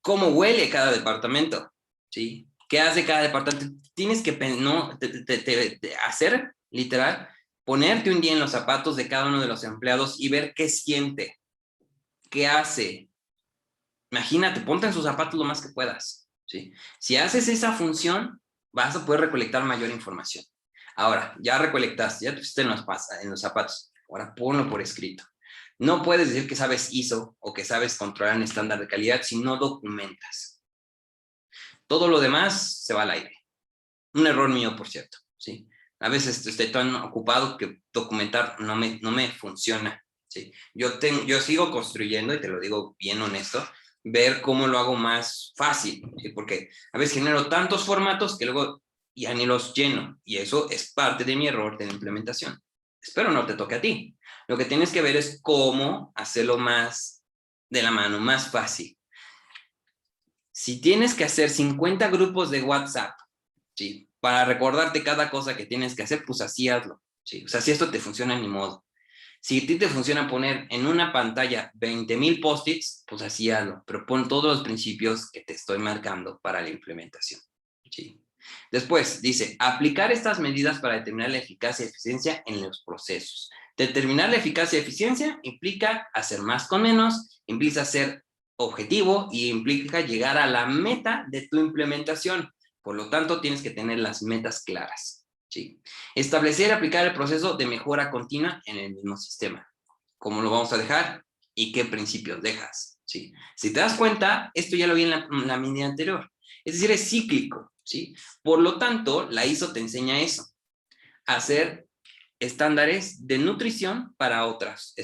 ¿Cómo huele cada departamento? ¿Sí? ¿Qué hace cada departamento? Tienes que no, hacer, literal, ponerte un día en los zapatos de cada uno de los empleados y ver qué siente, qué hace. Imagínate, ponte en sus zapatos lo más que puedas, ¿sí? Si haces esa función, vas a poder recolectar mayor información. Ahora, ya recolectaste, ya te pusiste en los zapatos, ahora ponlo por escrito. No puedes decir que sabes ISO o que sabes controlar un estándar de calidad si no documentas. Todo lo demás se va al aire. Un error mío, por cierto, ¿sí? A veces estoy tan ocupado que documentar no me funciona, ¿sí? Yo sigo construyendo, y te lo digo bien honesto, ver cómo lo hago más fácil, ¿sí? Porque a veces genero tantos formatos que luego ya ni los lleno, y eso es parte de mi error de la implementación. Espero no te toque a ti. Lo que tienes que ver es cómo hacerlo más de la mano, más fácil. Si tienes que hacer 50 grupos de WhatsApp, ¿sí? Para recordarte cada cosa que tienes que hacer, pues así hazlo, ¿sí? O sea, si esto te funciona, ni modo. Si a ti te funciona poner en una pantalla 20,000 post-its, pues así hazlo, pero pon todos los principios que te estoy marcando para la implementación, ¿sí? Después, dice, aplicar estas medidas para determinar la eficacia y eficiencia en los procesos. Determinar la eficacia y eficiencia implica hacer más con menos, implica ser objetivo y implica llegar a la meta de tu implementación. Por lo tanto, tienes que tener las metas claras, ¿sí? Establecer y aplicar el proceso de mejora continua en el mismo sistema. ¿Cómo lo vamos a dejar? ¿Y qué principios dejas? ¿Sí? Si te das cuenta, esto ya lo vi en la mini anterior. Es decir, es cíclico, ¿sí? Por lo tanto, la ISO te enseña eso, hacer estándares de nutrición para otros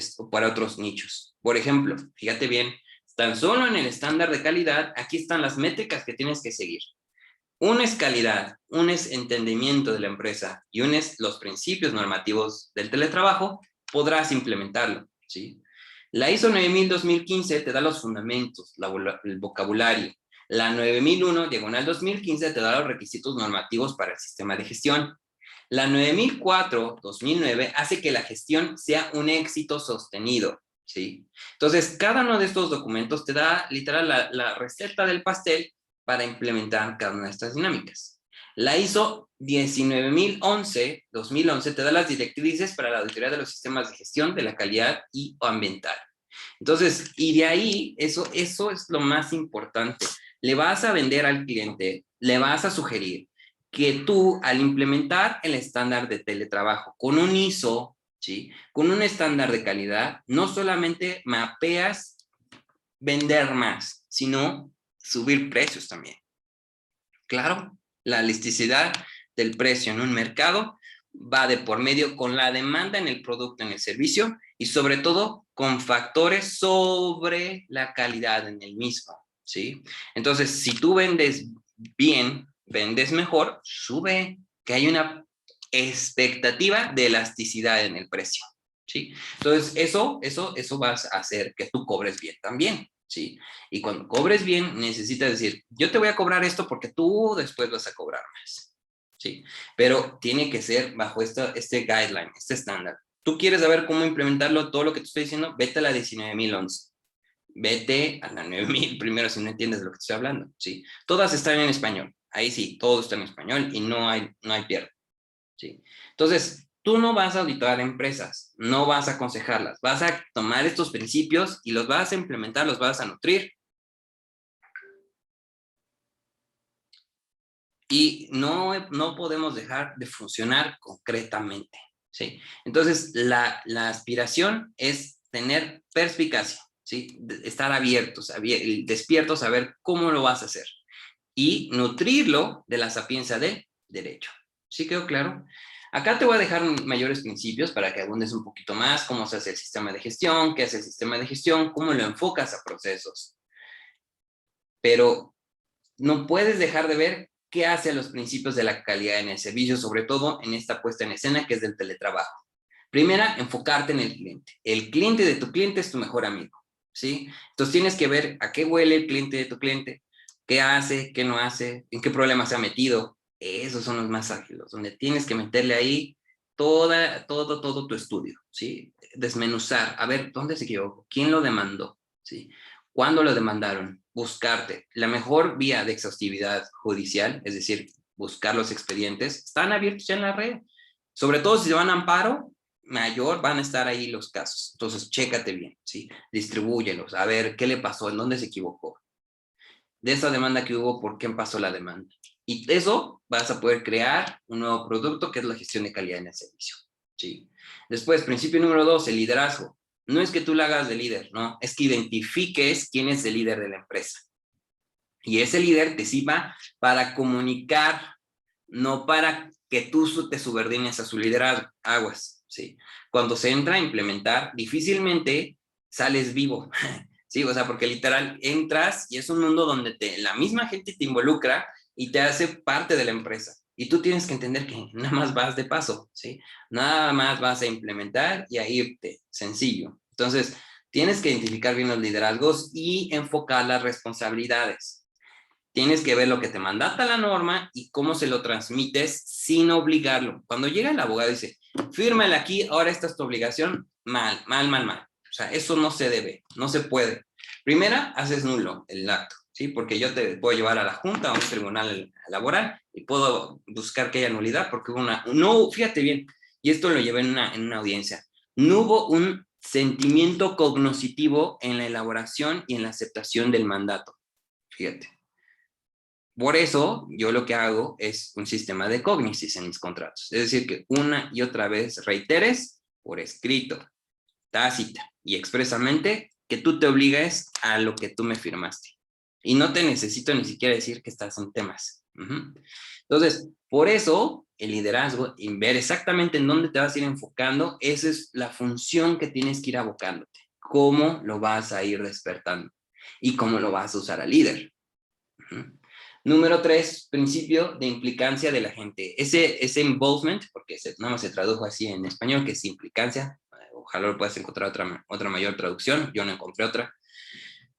nichos. Por ejemplo, fíjate bien, tan solo en el estándar de calidad, aquí están las métricas que tienes que seguir. Una es calidad, un es entendimiento de la empresa y un es los principios normativos del teletrabajo, podrás implementarlo, ¿sí? La ISO 9000-2015 te da los fundamentos, el vocabulario. La 9001-2015 te da los requisitos normativos para el sistema de gestión. La 9004-2009 hace que la gestión sea un éxito sostenido, ¿sí? Entonces, cada uno de estos documentos te da literal la receta del pastel para implementar cada una de estas dinámicas. La ISO 19011-2011 te da las directrices para la auditoría de los sistemas de gestión de la calidad y ambiental. Entonces, y de ahí, eso es lo más importante. Le vas a vender al cliente, le vas a sugerir que tú, al implementar el estándar de teletrabajo con un ISO, ¿sí? Con un estándar de calidad, no solamente mapeas vender más, sino subir precios también. Claro, la elasticidad del precio en un mercado va de por medio con la demanda en el producto, en el servicio y sobre todo con factores sobre la calidad en el mismo, ¿sí? Entonces, si tú vendes bien, vendes mejor, sube, que hay una expectativa de elasticidad en el precio, ¿sí? Entonces, eso va a hacer que tú cobres bien también, ¿sí? Y cuando cobres bien, necesitas decir, yo te voy a cobrar esto porque tú después vas a cobrar más, ¿sí? Pero tiene que ser bajo este guideline, este estándar. ¿Tú quieres saber cómo implementarlo, todo lo que te estoy diciendo? Vete a la 19011. Vete a la 9000 primero si no entiendes de lo que te estoy hablando, ¿sí? Todas están en español. Ahí sí, todo está en español y no hay pierde, ¿sí? Entonces, tú no vas a auditar empresas, no vas a aconsejarlas, vas a tomar estos principios y los vas a implementar, los vas a nutrir. Y no podemos dejar de funcionar concretamente, ¿sí? Entonces, la aspiración es tener perspicacia, ¿sí? Estar abiertos, despiertos a ver cómo lo vas a hacer y nutrirlo de la sapiencia de derecho. ¿Sí quedó claro? Acá te voy a dejar mayores principios para que abundes un poquito más, cómo se hace el sistema de gestión, qué hace el sistema de gestión, cómo lo enfocas a procesos. Pero no puedes dejar de ver qué hace a los principios de la calidad en el servicio, sobre todo en esta puesta en escena que es del teletrabajo. Primera, enfocarte en el cliente. El cliente de tu cliente es tu mejor amigo, ¿sí? Entonces tienes que ver a qué huele el cliente de tu cliente, qué hace, qué no hace, en qué problema se ha metido. Esos son los más ágiles, donde tienes que meterle ahí todo tu estudio, ¿sí? Desmenuzar, a ver, ¿dónde se equivocó? ¿Quién lo demandó? ¿Sí? ¿Cuándo lo demandaron? Buscarte. La mejor vía de exhaustividad judicial, es decir, buscar los expedientes, están abiertos ya en la red. Sobre todo si se van a amparo, mayor van a estar ahí los casos. Entonces, chécate bien, ¿sí? Distribúyelos, a ver qué le pasó, en dónde se equivocó. De esa demanda que hubo, ¿por qué pasó la demanda? Y eso vas a poder crear un nuevo producto que es la gestión de calidad en el servicio, ¿sí? Después, principio número 2, el liderazgo. No es que tú la hagas de líder, no, es que identifiques quién es el líder de la empresa. Y ese líder te sirva para comunicar, no para que tú te subordines a su liderazgo. Aguas, ¿sí? Cuando se entra a implementar, difícilmente sales vivo, ¿sí? O sea, porque literal entras y es un mundo donde la misma gente te involucra y te hace parte de la empresa. Y tú tienes que entender que nada más vas de paso, ¿sí? Nada más vas a implementar y a irte, sencillo. Entonces, tienes que identificar bien los liderazgos y enfocar las responsabilidades. Tienes que ver lo que te mandata la norma y cómo se lo transmites sin obligarlo. Cuando llega el abogado y dice, fírmale aquí, ahora esta es tu obligación, mal, mal, mal, mal. O sea, eso no se debe, no se puede. Primera, haces nulo el acto, ¿sí? Porque yo te puedo llevar a la junta, a un tribunal laboral, y puedo buscar que haya nulidad, porque hubo no, fíjate bien, y esto lo llevé en una audiencia, no hubo un sentimiento cognoscitivo en la elaboración y en la aceptación del mandato, fíjate. Por eso, yo lo que hago es un sistema de cognisis en mis contratos. Es decir, que una y otra vez reiteres por escrito, tácita y expresamente que tú te obligues a lo que tú me firmaste. Y no te necesito ni siquiera decir que estás en temas. Entonces, por eso, el liderazgo, en ver exactamente en dónde te vas a ir enfocando, esa es la función que tienes que ir abocándote. Cómo lo vas a ir despertando y cómo lo vas a usar al líder. Número 3, principio de implicancia de la gente. Ese involvement, porque nada más se tradujo así en español, que es implicancia, ojalá lo puedas encontrar otra mayor traducción, yo no encontré otra,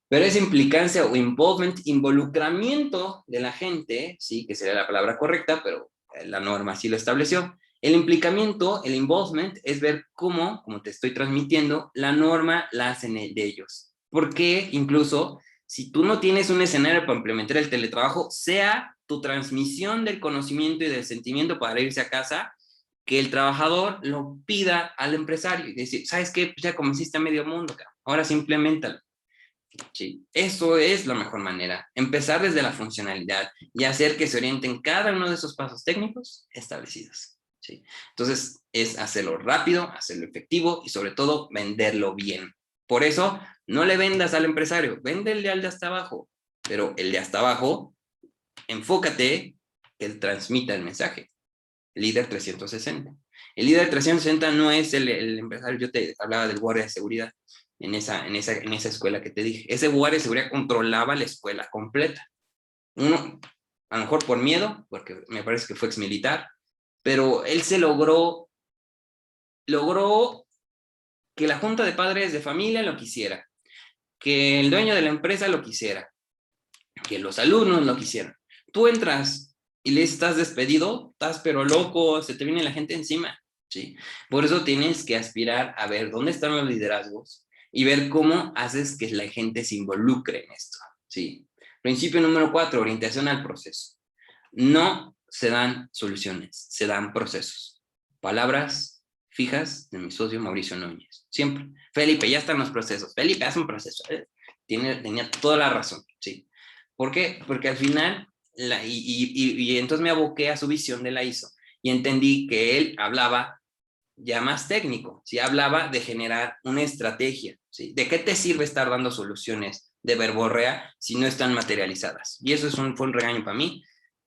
pero esa implicancia o involvement, involucramiento de la gente, sí, que sería la palabra correcta, pero la norma sí lo estableció. El implicamiento, el involvement, es ver cómo, como te estoy transmitiendo, la norma la hacen de ellos. Porque incluso si tú no tienes un escenario para implementar el teletrabajo, sea tu transmisión del conocimiento y del sentimiento para irse a casa, que el trabajador lo pida al empresario y decir, ¿sabes qué? Pues ya convenciste a medio mundo, ahora sí implementalo. Sí, eso es la mejor manera. Empezar desde la funcionalidad y hacer que se orienten cada uno de esos pasos técnicos establecidos. ¿Sí? Entonces, es hacerlo rápido, hacerlo efectivo y sobre todo venderlo bien. Por eso, no le vendas al empresario, véndele al de hasta abajo. Pero el de hasta abajo, enfócate que él transmita el mensaje. Líder 360. El líder 360 no es el empresario, yo te hablaba del guardia de seguridad en esa escuela que te dije. Ese guardia de seguridad controlaba la escuela completa. Uno, a lo mejor por miedo, porque me parece que fue exmilitar, pero él logró que la junta de padres de familia lo quisiera, que el dueño de la empresa lo quisiera, que los alumnos lo quisieran. Tú entras y le estás despedido, estás pero loco, se te viene la gente encima, ¿sí? Por eso tienes que aspirar a ver dónde están los liderazgos y ver cómo haces que la gente se involucre en esto, ¿sí? Principio número 4, orientación al proceso. No se dan soluciones, se dan procesos. Palabras fijas de mi socio Mauricio Núñez, siempre. Felipe, ya están los procesos. Felipe, haz un proceso. Tenía toda la razón, ¿sí? ¿Por qué? Porque al final, y entonces me aboqué a su visión de la ISO y entendí que él hablaba ya más técnico, ¿sí? Hablaba de generar una estrategia, ¿sí? ¿De qué te sirve estar dando soluciones de verborrea si no están materializadas? Y eso fue un regaño para mí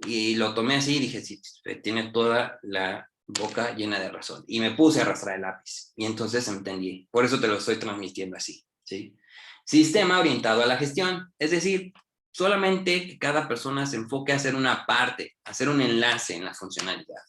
y lo tomé así y dije, sí, tiene toda la boca llena de razón. Y me puse a arrastrar el lápiz y entonces entendí. Por eso te lo estoy transmitiendo así, ¿sí? Sistema orientado a la gestión, es decir, solamente que cada persona se enfoque a hacer una parte, a hacer un enlace en la funcionalidad.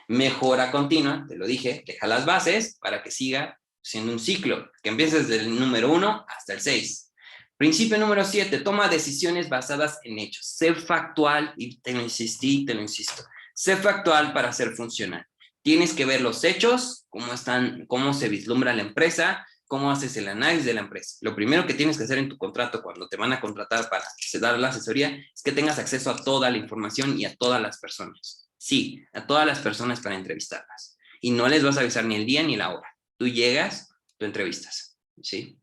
Mejora continua, te lo dije, deja las bases para que siga siendo un ciclo, que empiece desde el número 1 hasta el 6. Principio número 7, toma decisiones basadas en hechos. Sé factual, y te lo insistí, te lo insisto. Sé factual para ser funcional. Tienes que ver los hechos, cómo se vislumbra la empresa, cómo haces el análisis de la empresa. Lo primero que tienes que hacer en tu contrato cuando te van a contratar para dar la asesoría es que tengas acceso a toda la información y a todas las personas. Sí, a todas las personas para entrevistarlas. Y no les vas a avisar ni el día ni la hora. Tú llegas, tú entrevistas, ¿sí?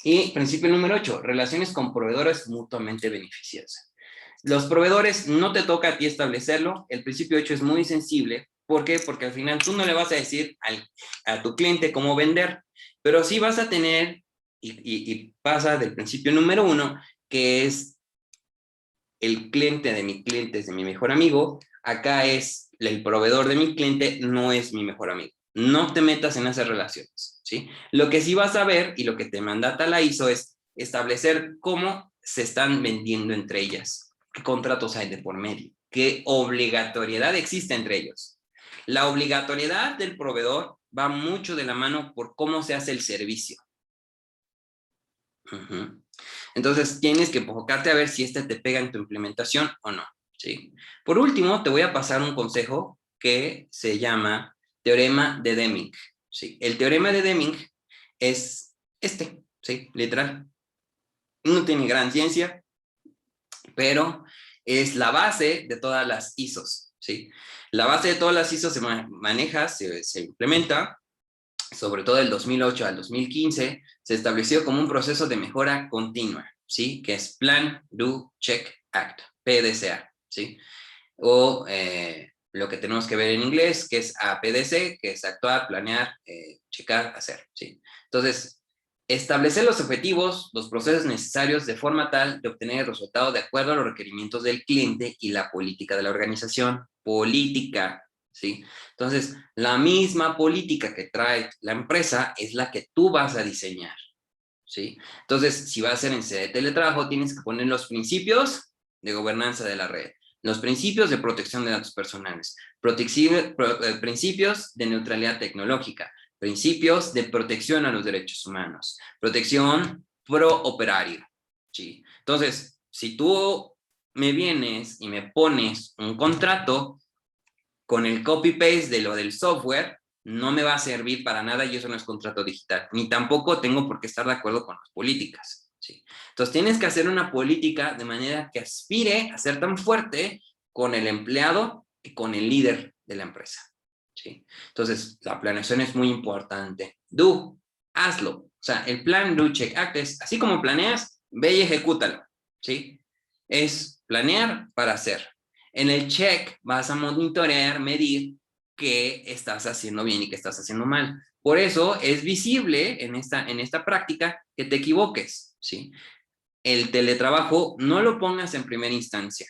Y principio número 8, relaciones con proveedores mutuamente beneficiosas. Los proveedores no te toca a ti establecerlo. El principio 8 es muy sensible. ¿Por qué? Porque al final tú no le vas a decir a tu cliente cómo vender, pero sí vas a tener, y pasa del principio número 1, que es el cliente de mi cliente es de mi mejor amigo, acá es el proveedor de mi cliente, no es mi mejor amigo. No te metas en esas relaciones, ¿sí? Lo que sí vas a ver y lo que te mandata la ISO es establecer cómo se están vendiendo entre ellas, qué contratos hay de por medio, qué obligatoriedad existe entre ellos. La obligatoriedad del proveedor va mucho de la mano por cómo se hace el servicio. Entonces tienes que enfocarte a ver si este te pega en tu implementación o no, ¿sí? Por último, te voy a pasar un consejo que se llama teorema de Deming, ¿sí? El teorema de Deming es este, ¿sí? Literal. No tiene gran ciencia, pero es la base de todas las ISOs, ¿sí? La base de todas las ISOs se maneja, se implementa, sobre todo del 2008 al 2015, se estableció como un proceso de mejora continua, ¿sí? Que es Plan, Do, Check, Act, PDCA, ¿sí? O lo que tenemos que ver en inglés, que es APDC, que es actuar, planear, checar, hacer, ¿sí? Entonces, establecer los objetivos, los procesos necesarios de forma tal de obtener el resultado de acuerdo a los requerimientos del cliente y la política de la organización. Política, ¿sí? Entonces, la misma política que trae la empresa es la que tú vas a diseñar, ¿sí? Entonces, si va a ser en sede de teletrabajo, tienes que poner los principios de gobernanza de la red, los principios de protección de datos personales, principios de neutralidad tecnológica, principios de protección a los derechos humanos, protección pro operario, ¿sí? Entonces, si tú me vienes y me pones un contrato con el copy-paste de lo del software, no me va a servir para nada y eso no es contrato digital. Ni tampoco tengo por qué estar de acuerdo con las políticas, ¿sí? Entonces tienes que hacer una política de manera que aspire a ser tan fuerte con el empleado y con el líder de la empresa, ¿sí? Entonces la planeación es muy importante. Hazlo. O sea, el plan, do, check, act es así como planeas, ve y ejecútalo, ¿sí? Es planear para hacer. En el check vas a monitorear, medir qué estás haciendo bien y qué estás haciendo mal. Por eso es visible en esta práctica que te equivoques, ¿sí? El teletrabajo no lo pongas en primera instancia,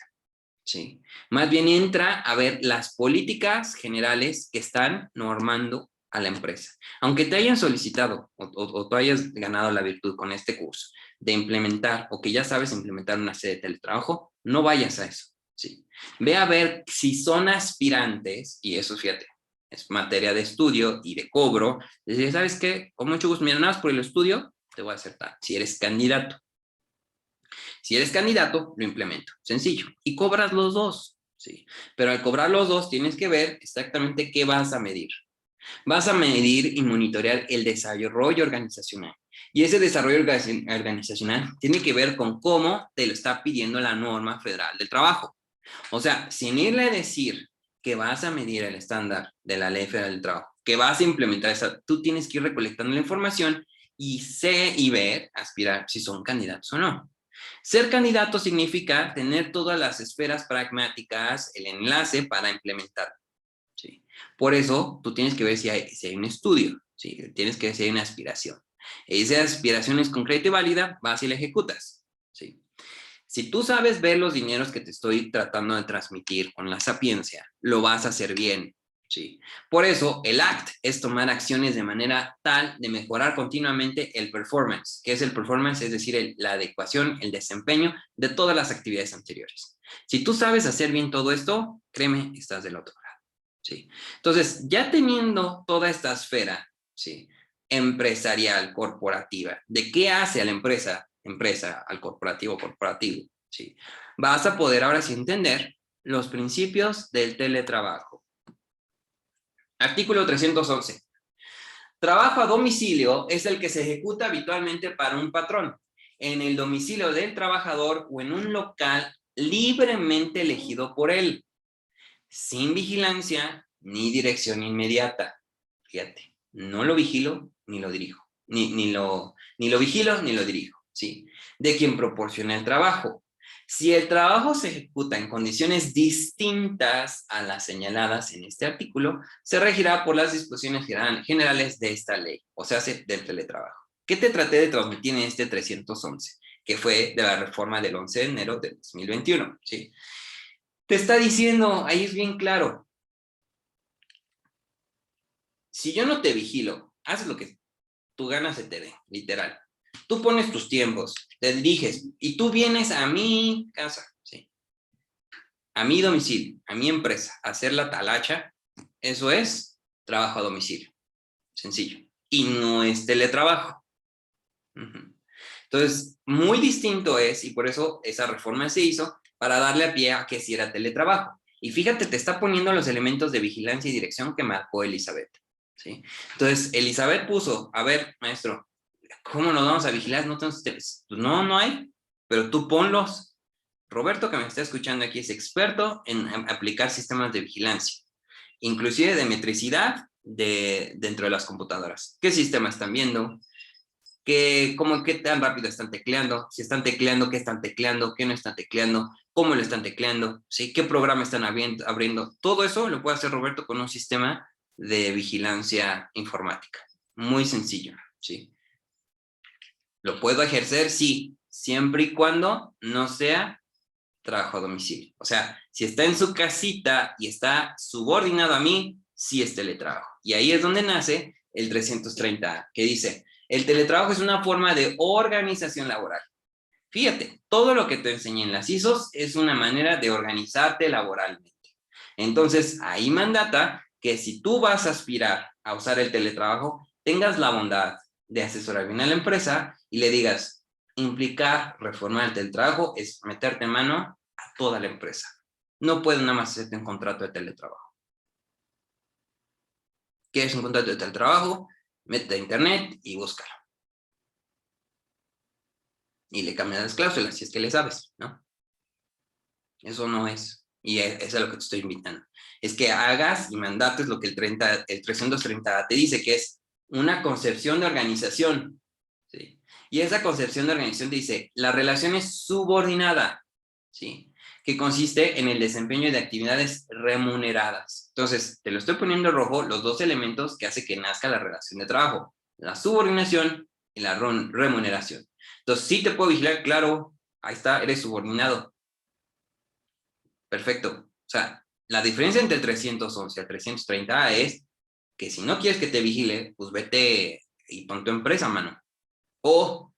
¿sí? Más bien entra a ver las políticas generales que están normando a la empresa. Aunque te hayan solicitado o tú hayas ganado la virtud con este curso de implementar o que ya sabes implementar una sede de teletrabajo, no vayas a eso, ¿sí? Ve a ver si son aspirantes, y eso, fíjate, es materia de estudio y de cobro. Decir, ¿sabes qué? Con mucho gusto, mira, nada más por el estudio, te voy a aceptar. Si eres candidato. Si eres candidato, lo implemento. Sencillo. Y cobras los dos, ¿sí? Pero al cobrar los dos, tienes que ver exactamente qué vas a medir. Vas a medir y monitorear el desarrollo organizacional. Y ese desarrollo organizacional tiene que ver con cómo te lo está pidiendo la norma federal del trabajo. O sea, sin irle a decir que vas a medir el estándar de la ley federal del trabajo, que vas a implementar esa, tú tienes que ir recolectando la información y ver, aspirar si son candidatos o no. Ser candidato significa tener todas las esferas pragmáticas, el enlace para implementar, ¿sí? Por eso tú tienes que ver si hay un estudio, ¿sí? Tienes que ver si hay una aspiración. Esa aspiración es concreta y válida, vas y la ejecutas, ¿sí? Si tú sabes ver los dineros que te estoy tratando de transmitir con la sapiencia, lo vas a hacer bien, ¿sí? Por eso, el ACT es tomar acciones de manera tal de mejorar continuamente el performance. ¿Qué es el performance? Es decir, la adecuación, el desempeño de todas las actividades anteriores. Si tú sabes hacer bien todo esto, créeme, estás del otro lado, ¿sí? Entonces, ya teniendo toda esta esfera, ¿sí? Empresarial, corporativa, de qué hace a la empresa, al corporativo, ¿sí? Vas a poder ahora sí entender los principios del teletrabajo. Artículo 311. Trabajo a domicilio es el que se ejecuta habitualmente para un patrón, en el domicilio del trabajador o en un local libremente elegido por él, sin vigilancia ni dirección inmediata. Fíjate, no lo vigilo ni lo dirijo, ni lo vigilo ni lo dirijo, ¿sí? De quien proporciona el trabajo. Si el trabajo se ejecuta en condiciones distintas a las señaladas en este artículo, se regirá por las disposiciones generales de esta ley, o sea, del teletrabajo. ¿Qué te traté de transmitir en este 311? Que fue de la reforma del 11 de enero de 2021, ¿sí? Te está diciendo, ahí es bien claro, si yo no te vigilo, haz lo que tu gana se te dé, literal. Tú pones tus tiempos, te diriges y tú vienes a mi casa, ¿sí? A mi domicilio, a mi empresa, a hacer la talacha. Eso es trabajo a domicilio, sencillo. Y no es teletrabajo. Entonces, muy distinto es, y por eso esa reforma se hizo, para darle a pie a que si era teletrabajo. Y fíjate, te está poniendo los elementos de vigilancia y dirección que marcó Elizabeth, ¿sí? Entonces, Elizabeth puso, a ver, maestro, ¿cómo nos vamos a vigilar? No tenemos ustedes. Pues no, no hay, pero tú ponlos. Roberto, que me está escuchando aquí, es experto en aplicar sistemas de vigilancia, inclusive de metricidad dentro de las computadoras. ¿Qué sistema están viendo? ¿Qué tan rápido están tecleando? Si están tecleando, ¿qué están tecleando? ¿Qué no están tecleando? ¿Cómo lo están tecleando? ¿Sí? ¿Qué programa están abriendo? Todo eso lo puede hacer Roberto con un sistema de vigilancia informática. Muy sencillo, ¿sí? ¿Lo puedo ejercer? Sí, siempre y cuando no sea trabajo a domicilio. O sea, si está en su casita y está subordinado a mí, sí es teletrabajo. Y ahí es donde nace el 330, que dice, el teletrabajo es una forma de organización laboral. Fíjate, todo lo que te enseñé en las ISOs es una manera de organizarte laboralmente. Entonces, ahí mandata que si tú vas a aspirar a usar el teletrabajo, tengas la bondad de asesorar bien a la empresa y le digas, implicar reformar el teletrabajo es meterte en mano a toda la empresa. No puedes nada más hacerte un contrato de teletrabajo. ¿Quieres un contrato de teletrabajo? Métete a internet y búscalo. Y le cambias las cláusulas, si es que le sabes, ¿no? Eso no es. Y eso es a lo que te estoy invitando. Es que hagas y mandates lo que el 330 te dice, que es una concepción de organización. ¿Sí? Y esa concepción de organización te dice, la relación es subordinada, ¿sí? Que consiste en el desempeño de actividades remuneradas. Entonces, te lo estoy poniendo en rojo, los dos elementos que hace que nazca la relación de trabajo, la subordinación y la remuneración. Entonces, sí te puedo vigilar, claro, ahí está, eres subordinado. Perfecto. O sea, la diferencia entre el 311 y el 330 es que si no quieres que te vigile, pues vete y pon tu empresa, mano. O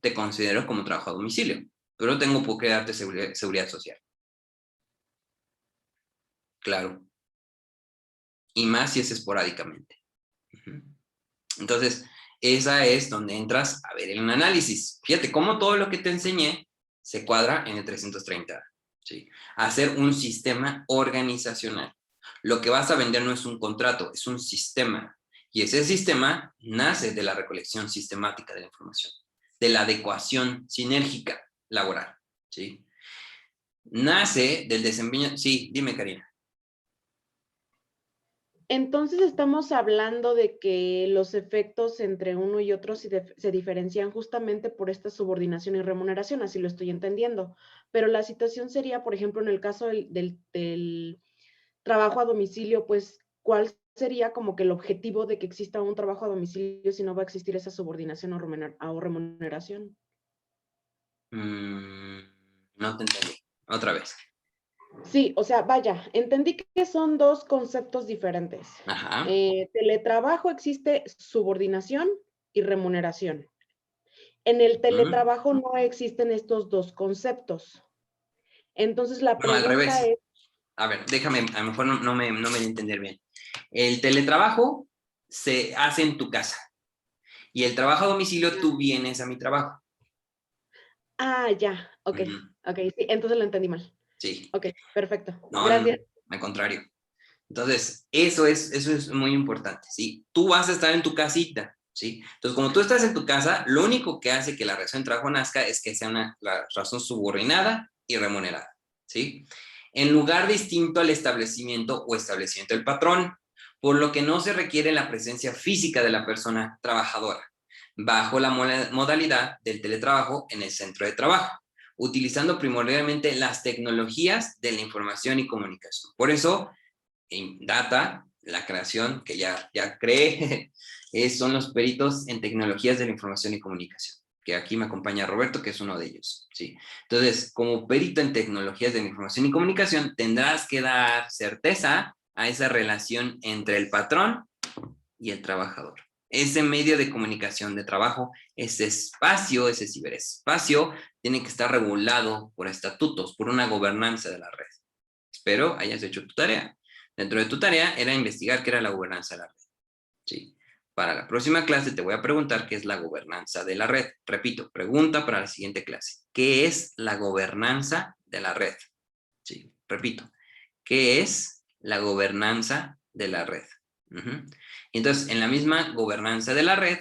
te considero como trabajo a domicilio, pero no tengo por qué darte seguridad social. Claro. Y más si es esporádicamente. Entonces, esa es donde entras a ver el análisis. Fíjate cómo todo lo que te enseñé se cuadra en el 330. ¿Sí? Hacer un sistema organizacional. Lo que vas a vender no es un contrato, es un sistema. Y ese sistema nace de la recolección sistemática de la información, de la adecuación sinérgica laboral. ¿Sí? Nace del desempeño. Sí, dime, Karina. Entonces estamos hablando de que los efectos entre uno y otro se diferencian justamente por esta subordinación y remuneración, así lo estoy entendiendo. Pero la situación sería, por ejemplo, en el caso del trabajo a domicilio, pues, ¿cuál sería como que el objetivo de que exista un trabajo a domicilio si no va a existir esa subordinación o remuneración? No te entendí. Otra vez. Sí, o sea, vaya, entendí que son dos conceptos diferentes. Ajá. Teletrabajo existe subordinación y remuneración. En el Mm. teletrabajo no existen estos dos conceptos. Entonces la No, al pregunta revés. es, A ver, déjame, a lo mejor no me di a entender bien. El teletrabajo se hace en tu casa y el trabajo a domicilio tú vienes a mi trabajo. ya, ok, Ujú. ok, sí, entonces lo entendí mal. Sí, Ok, perfecto, no, no, gracias. al contrario. Entonces, eso es muy importante, ¿sí? Tú vas a estar en tu casita, ¿sí? Entonces, como tú estás en tu casa, lo único que hace que la relación de trabajo nazca es que sea la razón subordinada y remunerada, ¿sí? En lugar distinto al establecimiento o establecimiento del patrón, por lo que no se requiere la presencia física de la persona trabajadora, bajo la modalidad del teletrabajo en el centro de trabajo, utilizando primordialmente las tecnologías de la información y comunicación. Por eso, Data, la creación que ya creé, son los peritos en tecnologías de la información y comunicación, que aquí me acompaña Roberto, que es uno de ellos, ¿sí? Entonces, como perito en tecnologías de la información y comunicación, tendrás que dar certeza a esa relación entre el patrón y el trabajador. Ese medio de comunicación de trabajo, ese espacio, ese ciberespacio, tiene que estar regulado por estatutos, por una gobernanza de la red. Espero hayas hecho tu tarea. Dentro de tu tarea era investigar qué era la gobernanza de la red. ¿Sí? Para la próxima clase te voy a preguntar qué es la gobernanza de la red. Repito, pregunta para la siguiente clase. ¿Qué es la gobernanza de la red? Sí, repito. ¿Qué es la gobernanza de la red? Uh-huh. Entonces, en la misma gobernanza de la red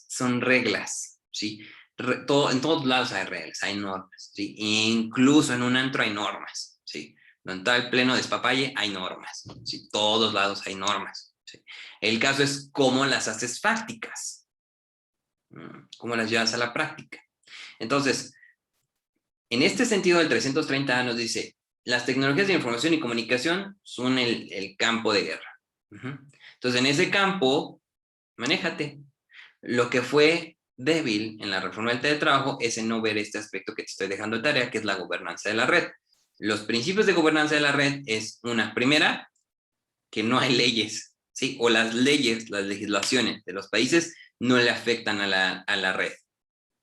son reglas, ¿sí? En todos lados hay reglas, hay normas, ¿sí? Incluso en un antro hay normas, ¿sí? En tal pleno despapalle hay normas, ¿sí? Todos lados hay normas, ¿sí? El caso es cómo las haces fácticas, cómo las llevas a la práctica. Entonces, en este sentido, el 330 nos dice, las tecnologías de información y comunicación son el campo de guerra. Entonces, en ese campo, manéjate. Lo que fue débil en la reforma del teletrabajo es en no ver este aspecto que te estoy dejando de tarea, que es la gobernanza de la red. Los principios de gobernanza de la red es una primera, que no hay leyes, ¿sí? O las leyes, las legislaciones de los países no le afectan a la red.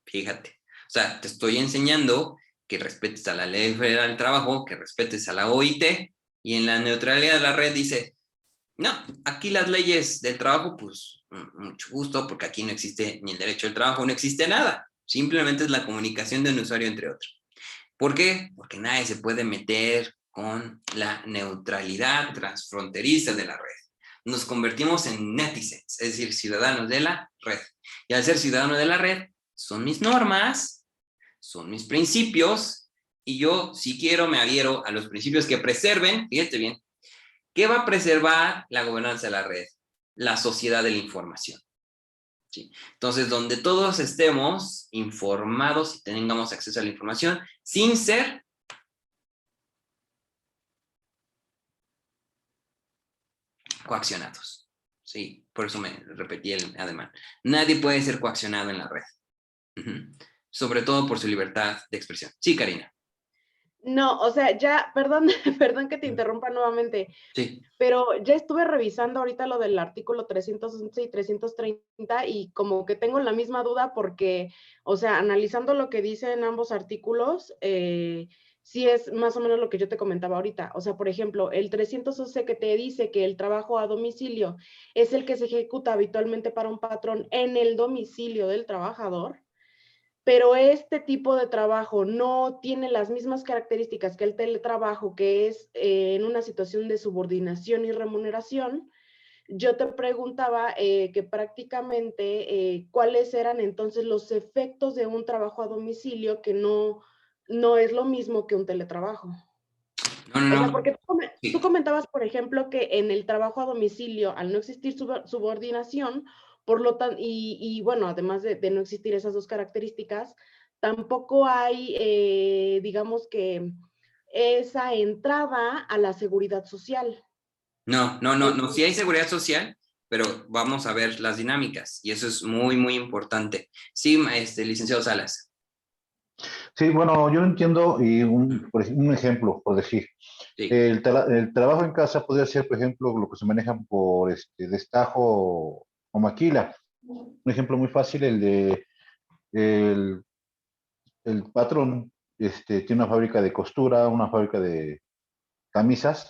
Fíjate. O sea, te estoy enseñando que respetes a la Ley Federal del Trabajo, que respetes a la OIT, y en la neutralidad de la red dice, no, aquí las leyes del trabajo, pues mucho gusto, porque aquí no existe ni el derecho del trabajo, no existe nada. Simplemente es la comunicación de un usuario entre otros. ¿Por qué? Porque nadie se puede meter con la neutralidad transfronteriza de la red. Nos convertimos en netizens, es decir, ciudadanos de la red. Y al ser ciudadano de la red, son mis normas, son mis principios, y yo, si quiero, me adhiero a los principios que preserven, fíjate bien, ¿qué va a preservar la gobernanza de la red? La sociedad de la información. ¿Sí? Entonces, donde todos estemos informados y tengamos acceso a la información sin ser coaccionados. Sí, por eso me repetí el ademán. Nadie puede ser coaccionado en la red. Sobre todo por su libertad de expresión. Sí, Karina. No, o sea, ya, perdón, perdón que te interrumpa nuevamente, Sí. pero ya estuve revisando ahorita lo del artículo 311 y 330 y como que tengo la misma duda porque, o sea, analizando lo que dicen ambos artículos, sí es más o menos lo que yo te comentaba ahorita. O sea, por ejemplo, el 311 que te dice que el trabajo a domicilio es el que se ejecuta habitualmente para un patrón en el domicilio del trabajador, pero este tipo de trabajo no tiene las mismas características que el teletrabajo, que es en una situación de subordinación y remuneración. Yo te preguntaba que prácticamente cuáles eran entonces los efectos de un trabajo a domicilio que no es lo mismo que un teletrabajo. No, no, O sea, no. porque tú Sí. comentabas, por ejemplo, que en el trabajo a domicilio, al no existir subordinación, por lo tanto, y bueno, además de no existir esas dos características, tampoco hay, digamos que, esa entrada a la seguridad social. No, no, no, no. Sí Entonces, hay seguridad social, pero vamos a ver las dinámicas y eso es muy, muy importante. Sí, licenciado Salas. Sí, bueno, yo lo entiendo y un ejemplo, por decir, Sí. el trabajo en casa podría ser, por ejemplo, lo que se maneja por destajo o maquila. Un ejemplo muy fácil, el, el patrón tiene una fábrica de costura, una fábrica de camisas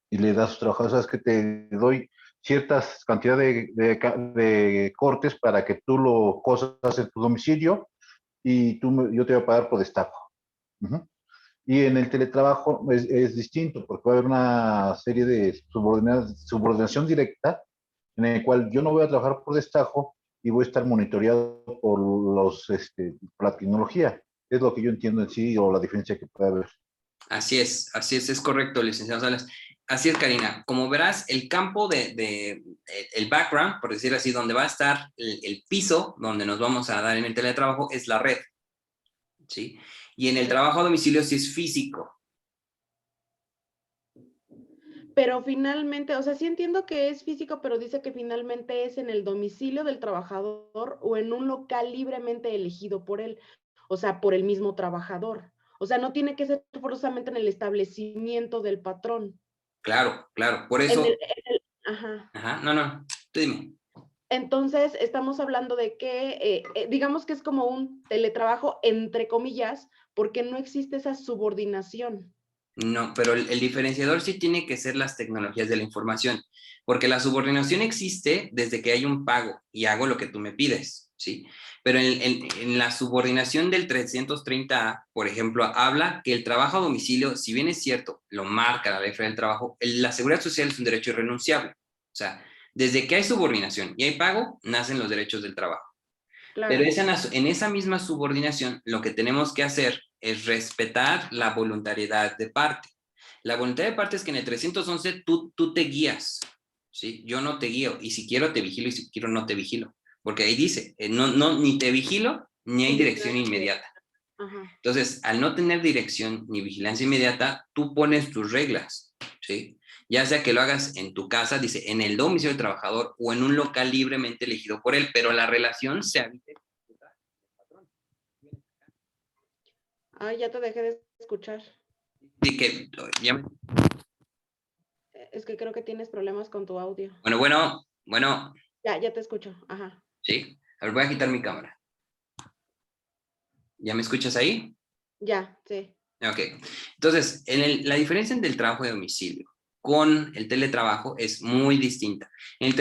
y le da a sus trabajadores, sabes que te doy ciertas cantidad de cortes para que tú lo cosas en tu domicilio y yo te voy a pagar por destajo. Ujú. Y en el teletrabajo es distinto, porque va a haber una serie de subordinación directa en el cual yo no voy a trabajar por destajo y voy a estar monitoreado por la tecnología. Es lo que yo entiendo en sí o la diferencia que puede haber. Así es correcto, licenciado Salas. Así es, Karina. Como verás, el campo el background, por decir así, donde va a estar el piso, donde nos vamos a dar en el teletrabajo, es la red, ¿sí? Y en el trabajo a domicilio sí es físico. pero finalmente, o sea, sí entiendo que es físico, pero dice que finalmente es en el domicilio del trabajador o en un local libremente elegido por él, o sea, por el mismo trabajador. O sea, no tiene que ser forzosamente en el establecimiento del patrón. Claro, claro. Por En eso, ajá. ajá, no, no, tú dime. Entonces, estamos hablando de que, digamos que es como un teletrabajo, entre comillas, porque no existe esa subordinación. No, pero el diferenciador sí tiene que ser las tecnologías de la información, porque la subordinación existe desde que hay un pago y hago lo que tú me pides, ¿sí? Pero en la subordinación del 330A, por ejemplo, habla que el trabajo a domicilio, si bien es cierto, lo marca la ley federal del trabajo, la seguridad social es un derecho irrenunciable. O sea, desde que hay subordinación y hay pago, nacen los derechos del trabajo. Pero Claro. en esa misma subordinación, lo que tenemos que hacer es respetar la voluntariedad de parte. La voluntad de parte es que en el 311 tú te guías, ¿sí? Yo no te guío, y si quiero te vigilo, y si quiero no te vigilo. Porque ahí dice, ni te vigilo, ni hay Sin dirección vigilancia inmediata. inmediata. Ajá. Entonces, al no tener dirección ni vigilancia inmediata, tú pones tus reglas, ¿sí? Ya sea que lo hagas en tu casa, dice, en el domicilio del trabajador o en un local libremente elegido por él, pero la relación se habita en el patrón. Ay, ya te dejé de escuchar. Y que, ya, Es que creo que tienes problemas con tu audio. bueno, Ya te escucho. Ajá. ¿sí? A ver, voy a quitar mi cámara. ¿Ya me escuchas ahí? Ya, sí. Ok. Entonces, la diferencia entre el trabajo de domicilio con el teletrabajo es muy distinta. En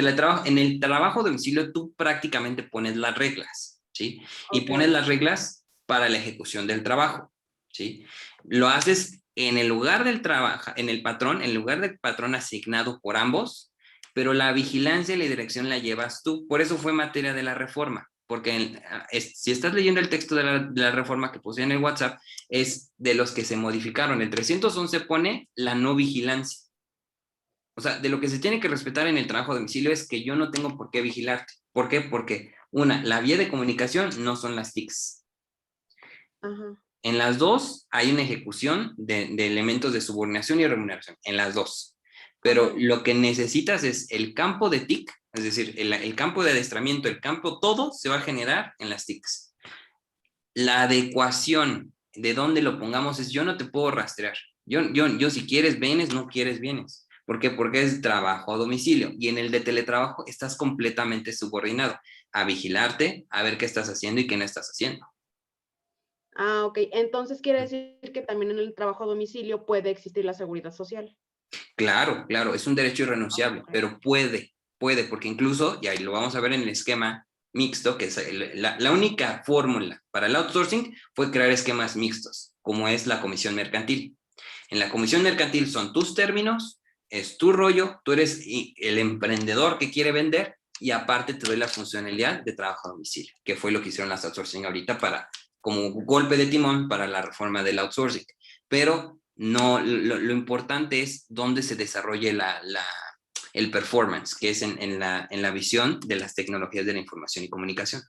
el trabajo de domicilio tú prácticamente pones las reglas, ¿sí? Y Ok. pones las reglas para la ejecución del trabajo, ¿sí? Lo haces en el lugar del trabajo, en el lugar del patrón asignado por ambos, pero la vigilancia y la dirección la llevas tú. Por eso fue materia de la reforma, porque si estás leyendo el texto de la reforma que puse en el WhatsApp, es de los que se modificaron. El 311 pone la no vigilancia. O sea, de lo que se tiene que respetar en el trabajo a domicilio es que yo no tengo por qué vigilarte. ¿Por qué? Porque, una, la vía de comunicación no son las TICs. Ajá. En las dos hay una ejecución de elementos de subordinación y remuneración, en las dos. Pero Ajá. lo que necesitas es el campo de TIC, es decir, el campo de adiestramiento, el campo, todo se va a generar en las TICs. La adecuación de dónde lo pongamos es yo no te puedo rastrear. Yo si quieres vienes, no quieres vienes. ¿Por qué? Porque es trabajo a domicilio y en el de teletrabajo estás completamente subordinado a vigilarte, a ver qué estás haciendo y qué no estás haciendo. Ah, ok. Entonces quiere decir que también en el trabajo a domicilio puede existir la seguridad social. Claro, claro, es un derecho irrenunciable, Ok. pero puede, porque incluso, y ahí lo vamos a ver en el esquema mixto, que es la única fórmula para el outsourcing fue crear esquemas mixtos, como es la comisión mercantil. En la comisión mercantil son tus términos, es tu rollo, tú eres el emprendedor que quiere vender y aparte te doy la funcionalidad de trabajo a domicilio, que fue lo que hicieron las outsourcing ahorita como golpe de timón para la reforma del outsourcing. Pero no, lo importante es dónde se desarrolle el performance, que es en la visión de las tecnologías de la información y comunicación.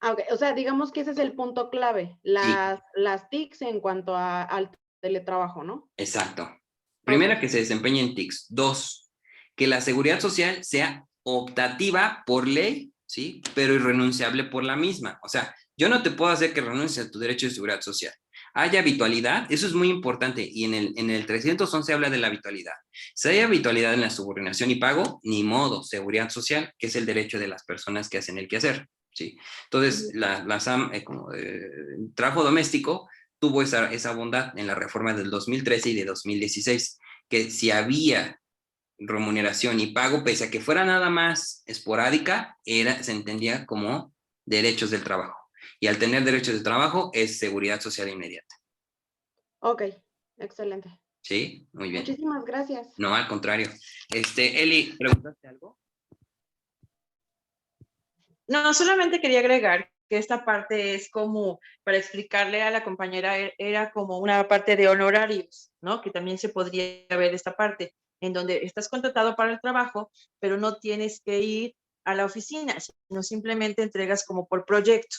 Ah, ok. O sea, digamos que ese es el punto clave, Sí, las TICs en cuanto al teletrabajo, ¿no? exacto. Ok. Primera, que se desempeñe en TICs. Dos, que la seguridad social sea optativa por ley, ¿sí? Pero irrenunciable por la misma. O sea, yo no te puedo hacer que renuncies a tu derecho de seguridad social. Haya habitualidad, eso es muy importante, y en el 311 habla de la habitualidad. Si hay habitualidad en la subordinación y pago, ni modo, seguridad social, que es el derecho de las personas que hacen el quehacer, ¿sí? Entonces, Ujú. trabajo doméstico tuvo esa bondad en la reforma del 2013 y de 2016, que si había remuneración y pago, pese a que fuera nada más esporádica, se entendía como derechos del trabajo. Y al tener derechos de trabajo es seguridad social inmediata. Ok, excelente. ¿Sí? Muy bien. Muchísimas gracias. No, al contrario. Eli, ¿preguntaste algo? No, solamente quería agregar que esta parte es como, para explicarle a la compañera, era como una parte de honorarios, ¿no? Que también se podría ver esta parte, en donde estás contratado para el trabajo, pero no tienes que ir a la oficina, sino simplemente entregas como por proyecto.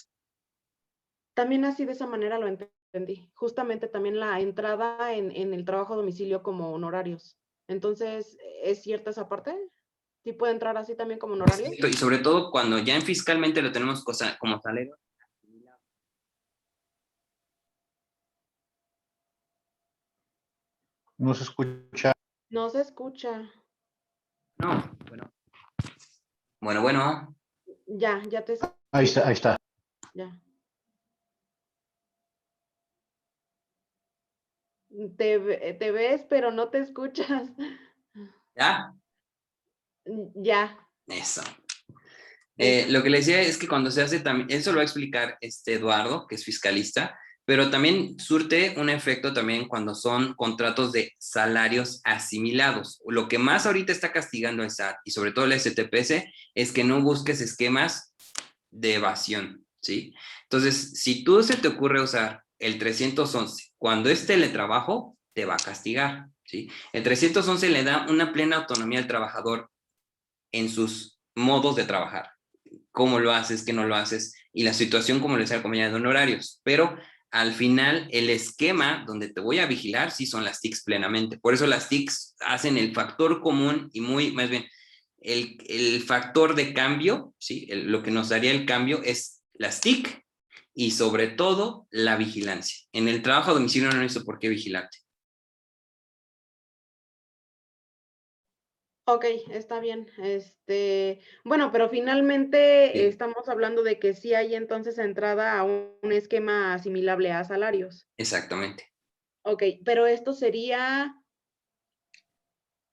También así de esa manera lo entendí. Justamente también la entrada en el trabajo a domicilio como honorarios. Entonces, ¿es cierta esa parte? ¿Sí puede entrar así también como honorarios? Y sobre todo cuando ya en fiscalmente lo tenemos como salario. No se escucha. No se escucha. No, bueno. Ya te Ahí está, escucho. ahí está. Ya. Te ves, pero no te escuchas. ¿Ya? Ya. Eso. Es, Lo que le decía es que cuando se hace también, eso lo va a explicar este Eduardo, que es fiscalista, pero también surte un efecto también cuando son contratos de salarios asimilados. Lo que más ahorita está castigando el SAT y sobre todo el STPS es que no busques esquemas de evasión, ¿sí? Entonces, si tú se te ocurre usar el 311 cuando es teletrabajo, te va a castigar, ¿sí? El 311 le da una plena autonomía al trabajador en sus modos de trabajar, cómo lo haces, qué no lo haces, y la situación como le decía la compañía de honorarios. Pero al final, el esquema donde te voy a vigilar sí son las TICs plenamente. Por eso las TICs hacen el factor común y muy, más bien, el factor de cambio, ¿sí? Lo que nos daría el cambio es las TIC y sobre todo la vigilancia. En el trabajo a domicilio no necesito por qué vigilarte. ok, está bien. Bueno, pero finalmente Sí, estamos hablando de que sí hay entonces entrada a un esquema asimilable a salarios. exactamente. Ok, pero esto sería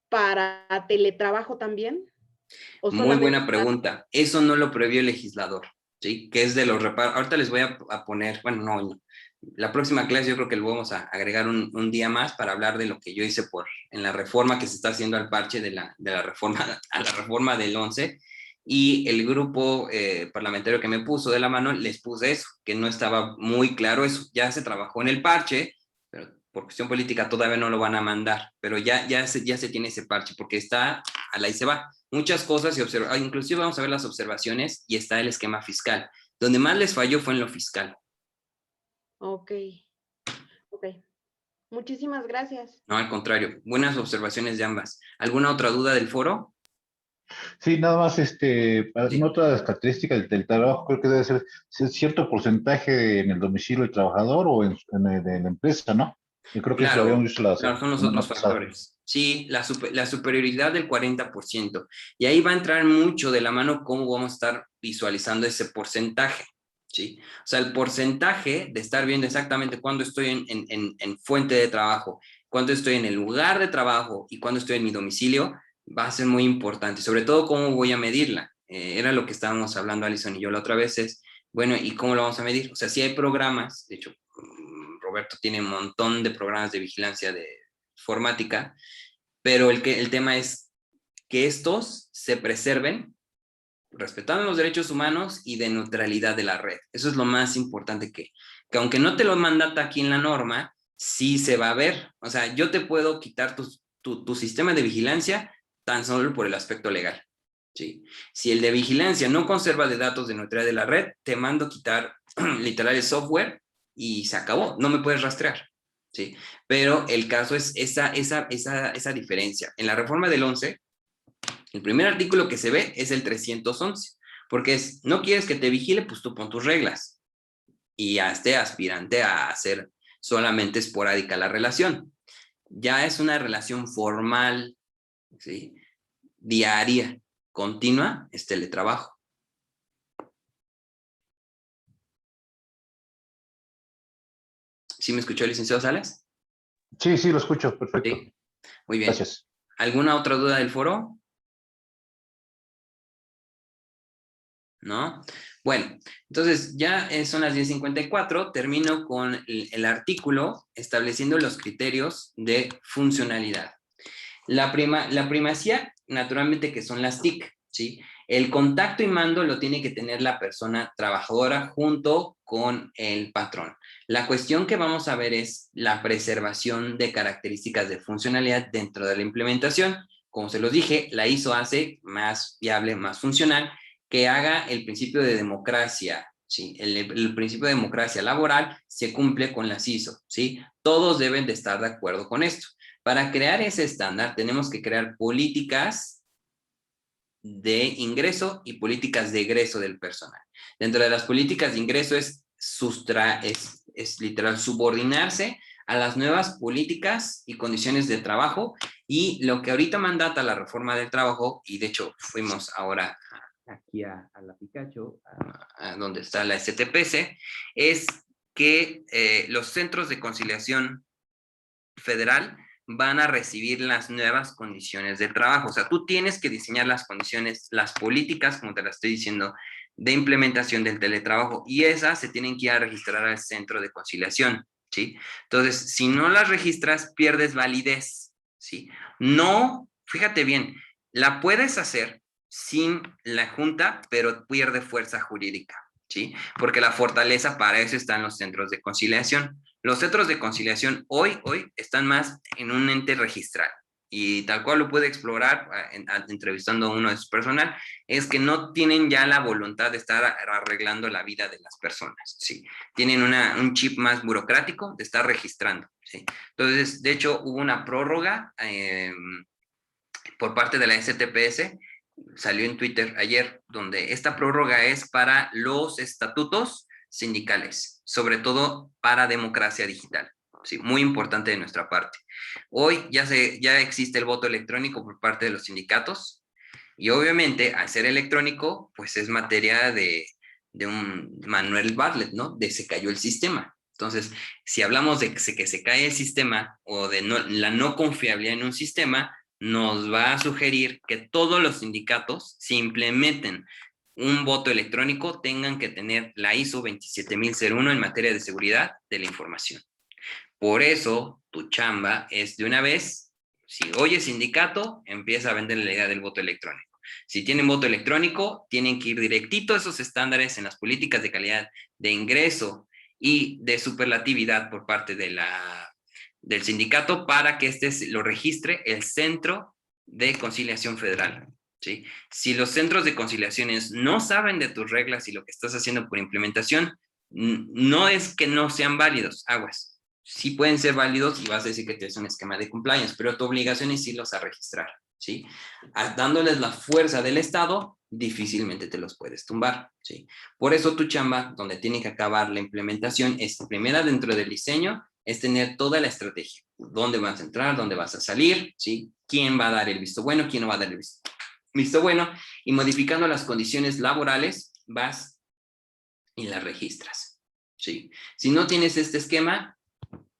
para teletrabajo también, o Muy solamente buena pregunta. Eso no lo previó el legislador, ¿sí? Que es de los reparos. Ahorita les voy a poner, bueno, no, la próxima clase yo creo que lo vamos a agregar un día más para hablar de lo que yo hice en la reforma que se está haciendo al parche de la reforma, a la reforma del 11, y el grupo parlamentario que me puso de la mano les puse eso, que no estaba muy claro eso. Ya se trabajó en el parche, pero por cuestión política todavía no lo van a mandar, pero ya se tiene ese parche porque está, a la y se va muchas cosas y inclusive vamos a ver las observaciones y está el esquema fiscal. Donde más les falló fue en lo fiscal. Ok, ok. Muchísimas gracias. No, al contrario, buenas observaciones de ambas. ¿Alguna otra duda del foro? Sí, nada más, una Sí, otra característica del trabajo, creo que debe ser cierto porcentaje en el domicilio del trabajador o en la empresa, ¿no? Yo creo que eso lo habíamos claro, visto la claro, son los semana otros pasada. factores. Sí, la superioridad del 40%. Y ahí va a entrar mucho de la mano cómo vamos a estar visualizando ese porcentaje. ¿Sí? O sea, el porcentaje de estar viendo exactamente cuándo estoy en fuente de trabajo, cuándo estoy en el lugar de trabajo y cuándo estoy en mi domicilio, va a ser muy importante. Sobre todo, cómo voy a medirla. Era lo que estábamos hablando Alison y yo la otra vez, es, bueno, ¿y cómo lo vamos a medir? O sea, si hay programas, de hecho, Roberto tiene un montón de programas de vigilancia de informática, pero el tema es que estos se preserven respetando los derechos humanos y de neutralidad de la red. Eso es lo más importante que aunque no te lo mandata aquí en la norma, sí se va a ver. O sea, yo te puedo quitar tu sistema de vigilancia tan solo por el aspecto legal. ¿Sí? Si el de vigilancia no conserva de datos de neutralidad de la red, te mando quitar literal el software y se acabó, no me puedes rastrear. ¿Sí? Pero el caso es esa diferencia. En la reforma del 11, el primer artículo que se ve es el 311, porque no quieres que te vigile, pues tú pon tus reglas y hazte aspirante a hacer solamente esporádica la relación. Ya es una relación formal, ¿sí? Diaria, continua, es teletrabajo. ¿Sí me escuchó el licenciado Salas? Sí, sí, lo escucho, perfecto. Sí, muy bien. Gracias. ¿Alguna otra duda del foro? ¿No? Bueno, entonces ya son las 10:54, termino con el artículo estableciendo los criterios de funcionalidad. La primacía, naturalmente, que son las TIC, ¿sí? El contacto y mando lo tiene que tener la persona trabajadora junto con el patrón. La cuestión que vamos a ver es la preservación de características de funcionalidad dentro de la implementación. Como se los dije, la ISO hace más viable, más funcional, que haga el principio de democracia, ¿sí? El principio de democracia laboral se cumple con las ISO, ¿sí? Todos deben de estar de acuerdo con esto. Para crear ese estándar tenemos que crear políticas de ingreso y políticas de egreso del personal. Dentro de las políticas de ingreso es literal subordinarse a las nuevas políticas y condiciones de trabajo, y lo que ahorita mandata la reforma del trabajo, y de hecho fuimos ahora aquí a la Picacho, a donde está la STPC, es que los centros de conciliación federal van a recibir las nuevas condiciones de trabajo. O sea, tú tienes que diseñar las condiciones, las políticas, como te las estoy diciendo, de implementación del teletrabajo, y esas se tienen que ir a registrar al centro de conciliación, ¿sí? Entonces, si no las registras, pierdes validez, ¿sí? No, fíjate bien, la puedes hacer sin la junta, pero pierde fuerza jurídica, ¿sí? Porque la fortaleza para eso están los centros de conciliación. Los centros de conciliación hoy están más en un ente registral, y tal cual lo puede explorar entrevistando a uno de su personal, es que no tienen ya la voluntad de estar arreglando la vida de las personas, ¿sí? Tienen un chip más burocrático de estar registrando, ¿sí? Entonces, de hecho, hubo una prórroga por parte de la STPS, salió en Twitter ayer, donde esta prórroga es para los estatutos sindicales, sobre todo para democracia digital. Sí, muy importante de nuestra parte. Hoy ya existe el voto electrónico por parte de los sindicatos, y obviamente al ser electrónico, pues es materia de un Manuel Bartlett, ¿no? De se cayó el sistema. Entonces, si hablamos de que se cae el sistema o de la no confiabilidad en un sistema, nos va a sugerir que todos los sindicatos, si implementen un voto electrónico, tengan que tener la ISO 27001 en materia de seguridad de la información. Por eso, tu chamba es de una vez, si oye sindicato, empieza a vender la idea del voto electrónico. Si tienen voto electrónico, tienen que ir directito a esos estándares en las políticas de calidad de ingreso y de superlatividad por parte del sindicato, para que lo registre el Centro de Conciliación Federal, ¿sí? Si los centros de conciliaciones no saben de tus reglas y lo que estás haciendo por implementación, no es que no sean válidos, aguas. Sí pueden ser válidos y vas a decir que tienes un esquema de compliance, pero tu obligación es irlos a registrar, ¿sí? Dándoles la fuerza del Estado, difícilmente te los puedes tumbar, ¿sí? Por eso tu chamba, donde tiene que acabar la implementación, es primera dentro del diseño, es tener toda la estrategia. ¿Dónde vas a entrar? ¿Dónde vas a salir? ¿Sí? ¿Quién va a dar el visto bueno? ¿Quién no va a dar el visto bueno? Y modificando las condiciones laborales, vas y las registras, ¿sí? Si no tienes este esquema,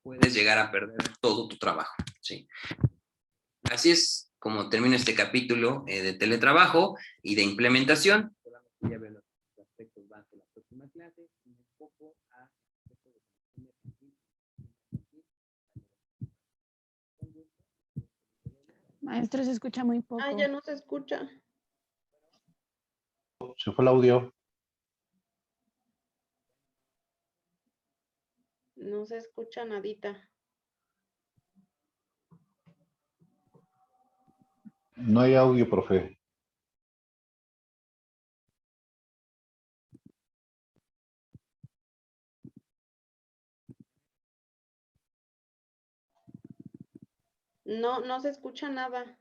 puedes llegar a perder todo tu trabajo, ¿sí? Así es como termino este capítulo de teletrabajo y de implementación. Ya veo los aspectos básicos de la próxima clase y un poco a Maestro, se escucha muy poco. Ah, ya no se escucha. Se fue el audio. No se escucha nadita. No hay audio, profe. No, no se escucha nada.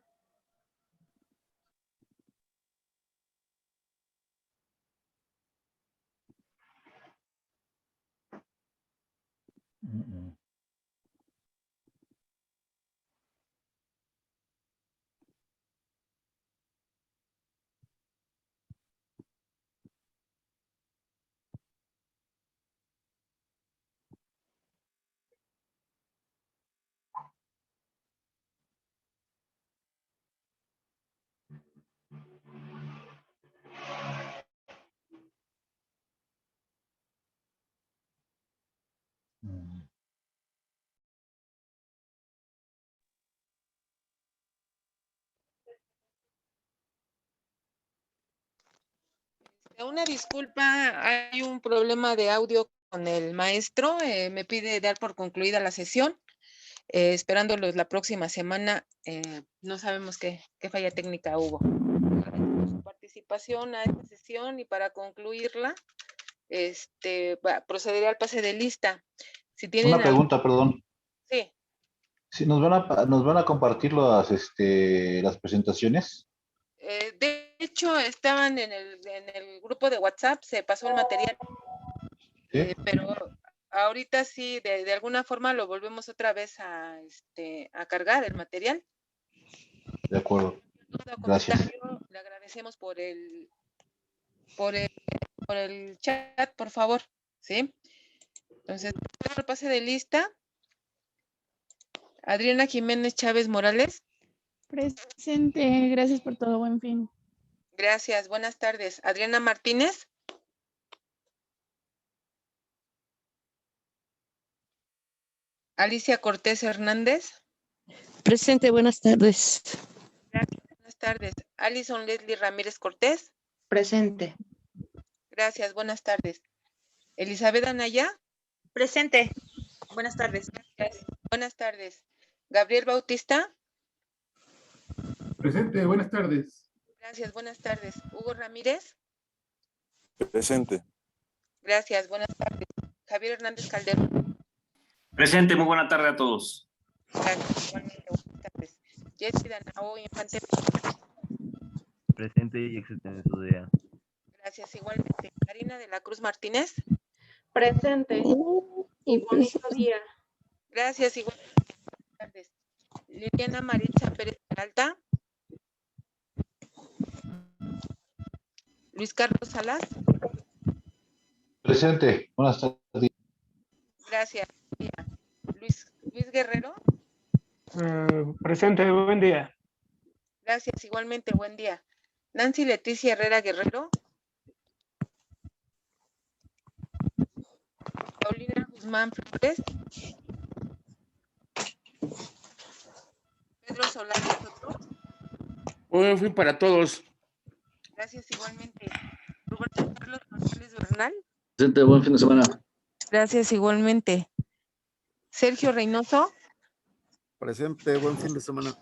Una disculpa, hay un problema de audio con el maestro. Me pide dar por concluida la sesión, esperándolos la próxima semana. No sabemos qué falla técnica hubo. Agradezco su participación a esta sesión, y para concluirla, procederé al pase de lista. Si tienen Una pregunta, perdón. Sí. Si nos van a compartir las presentaciones. De hecho, estaban en el grupo de WhatsApp, se pasó el material. ¿Sí? Pero ahorita sí, de alguna forma lo volvemos otra vez a cargar el material. De acuerdo. Gracias. Le agradecemos por el chat, por favor, ¿sí? Entonces, el pase de lista. Adriana Jiménez Chávez Morales. Presente. Gracias por todo. Buen fin. Gracias, buenas tardes. Adriana Martínez. Alicia Cortés Hernández. Presente, buenas tardes. Gracias, buenas tardes. Alison Leslie Ramírez Cortés. Presente. Gracias, buenas tardes. Elizabeth Anaya. Presente. Buenas tardes. Gracias, buenas tardes. Gabriel Bautista. Presente, buenas tardes. Gracias, buenas tardes. Hugo Ramírez. Presente. Gracias, buenas tardes. Javier Hernández Calderón. Presente, muy buena tarde a todos. Gracias, igualmente, buenas tardes. Jessy Danao Infante. Presente y excelente su día. Gracias, igualmente. Karina de la Cruz Martínez. Presente. Y bonito día. Gracias, igualmente. Buenas tardes. Liliana Maritza Pérez Peralta. Luis Carlos Salas. Presente. Buenas tardes. Gracias. Luis Guerrero. Presente, buen día. Gracias, igualmente, buen día. Nancy Leticia Herrera Guerrero. Paulina Guzmán Flores. Pedro Solano Soto. Buen fin para todos. Gracias, igualmente. Roberto Carlos González Bernal. Presente, buen fin de semana. Gracias, igualmente. Sergio Reynoso. Presente, buen fin de semana.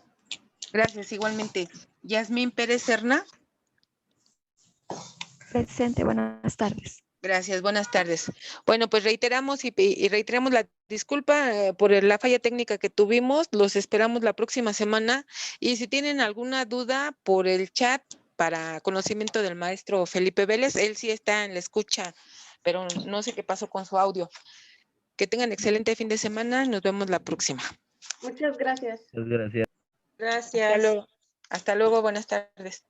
Gracias, igualmente. Yasmín Pérez Serna. Presente, buenas tardes. Gracias, buenas tardes. Bueno, pues reiteramos y reiteramos la disculpa por la falla técnica que tuvimos. Los esperamos la próxima semana. Y si tienen alguna duda por el chat para conocimiento del maestro Felipe Vélez, él sí está en la escucha, pero no sé qué pasó con su audio. Que tengan excelente fin de semana. Nos vemos la próxima. Muchas gracias. Muchas gracias. Gracias. Hasta luego. Hasta luego, buenas tardes.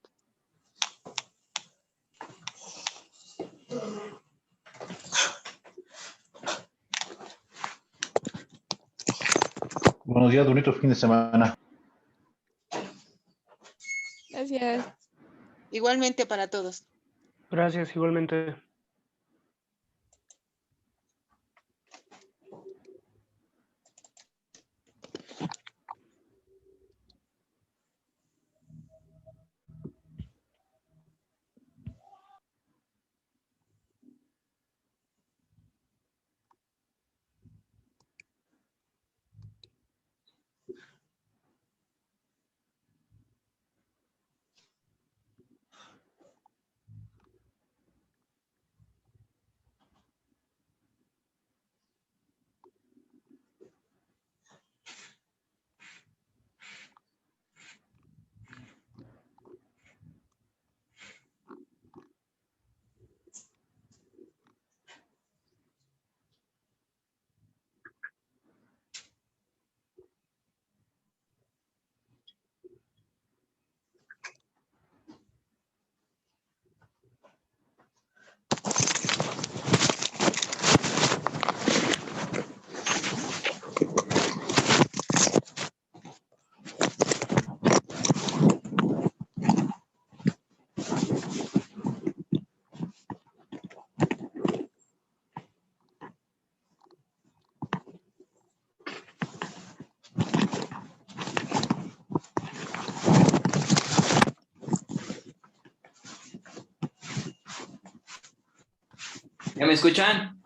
Buenos días, bonito fin de semana. Gracias. Igualmente para todos. Gracias, igualmente. ¿Ya me escuchan?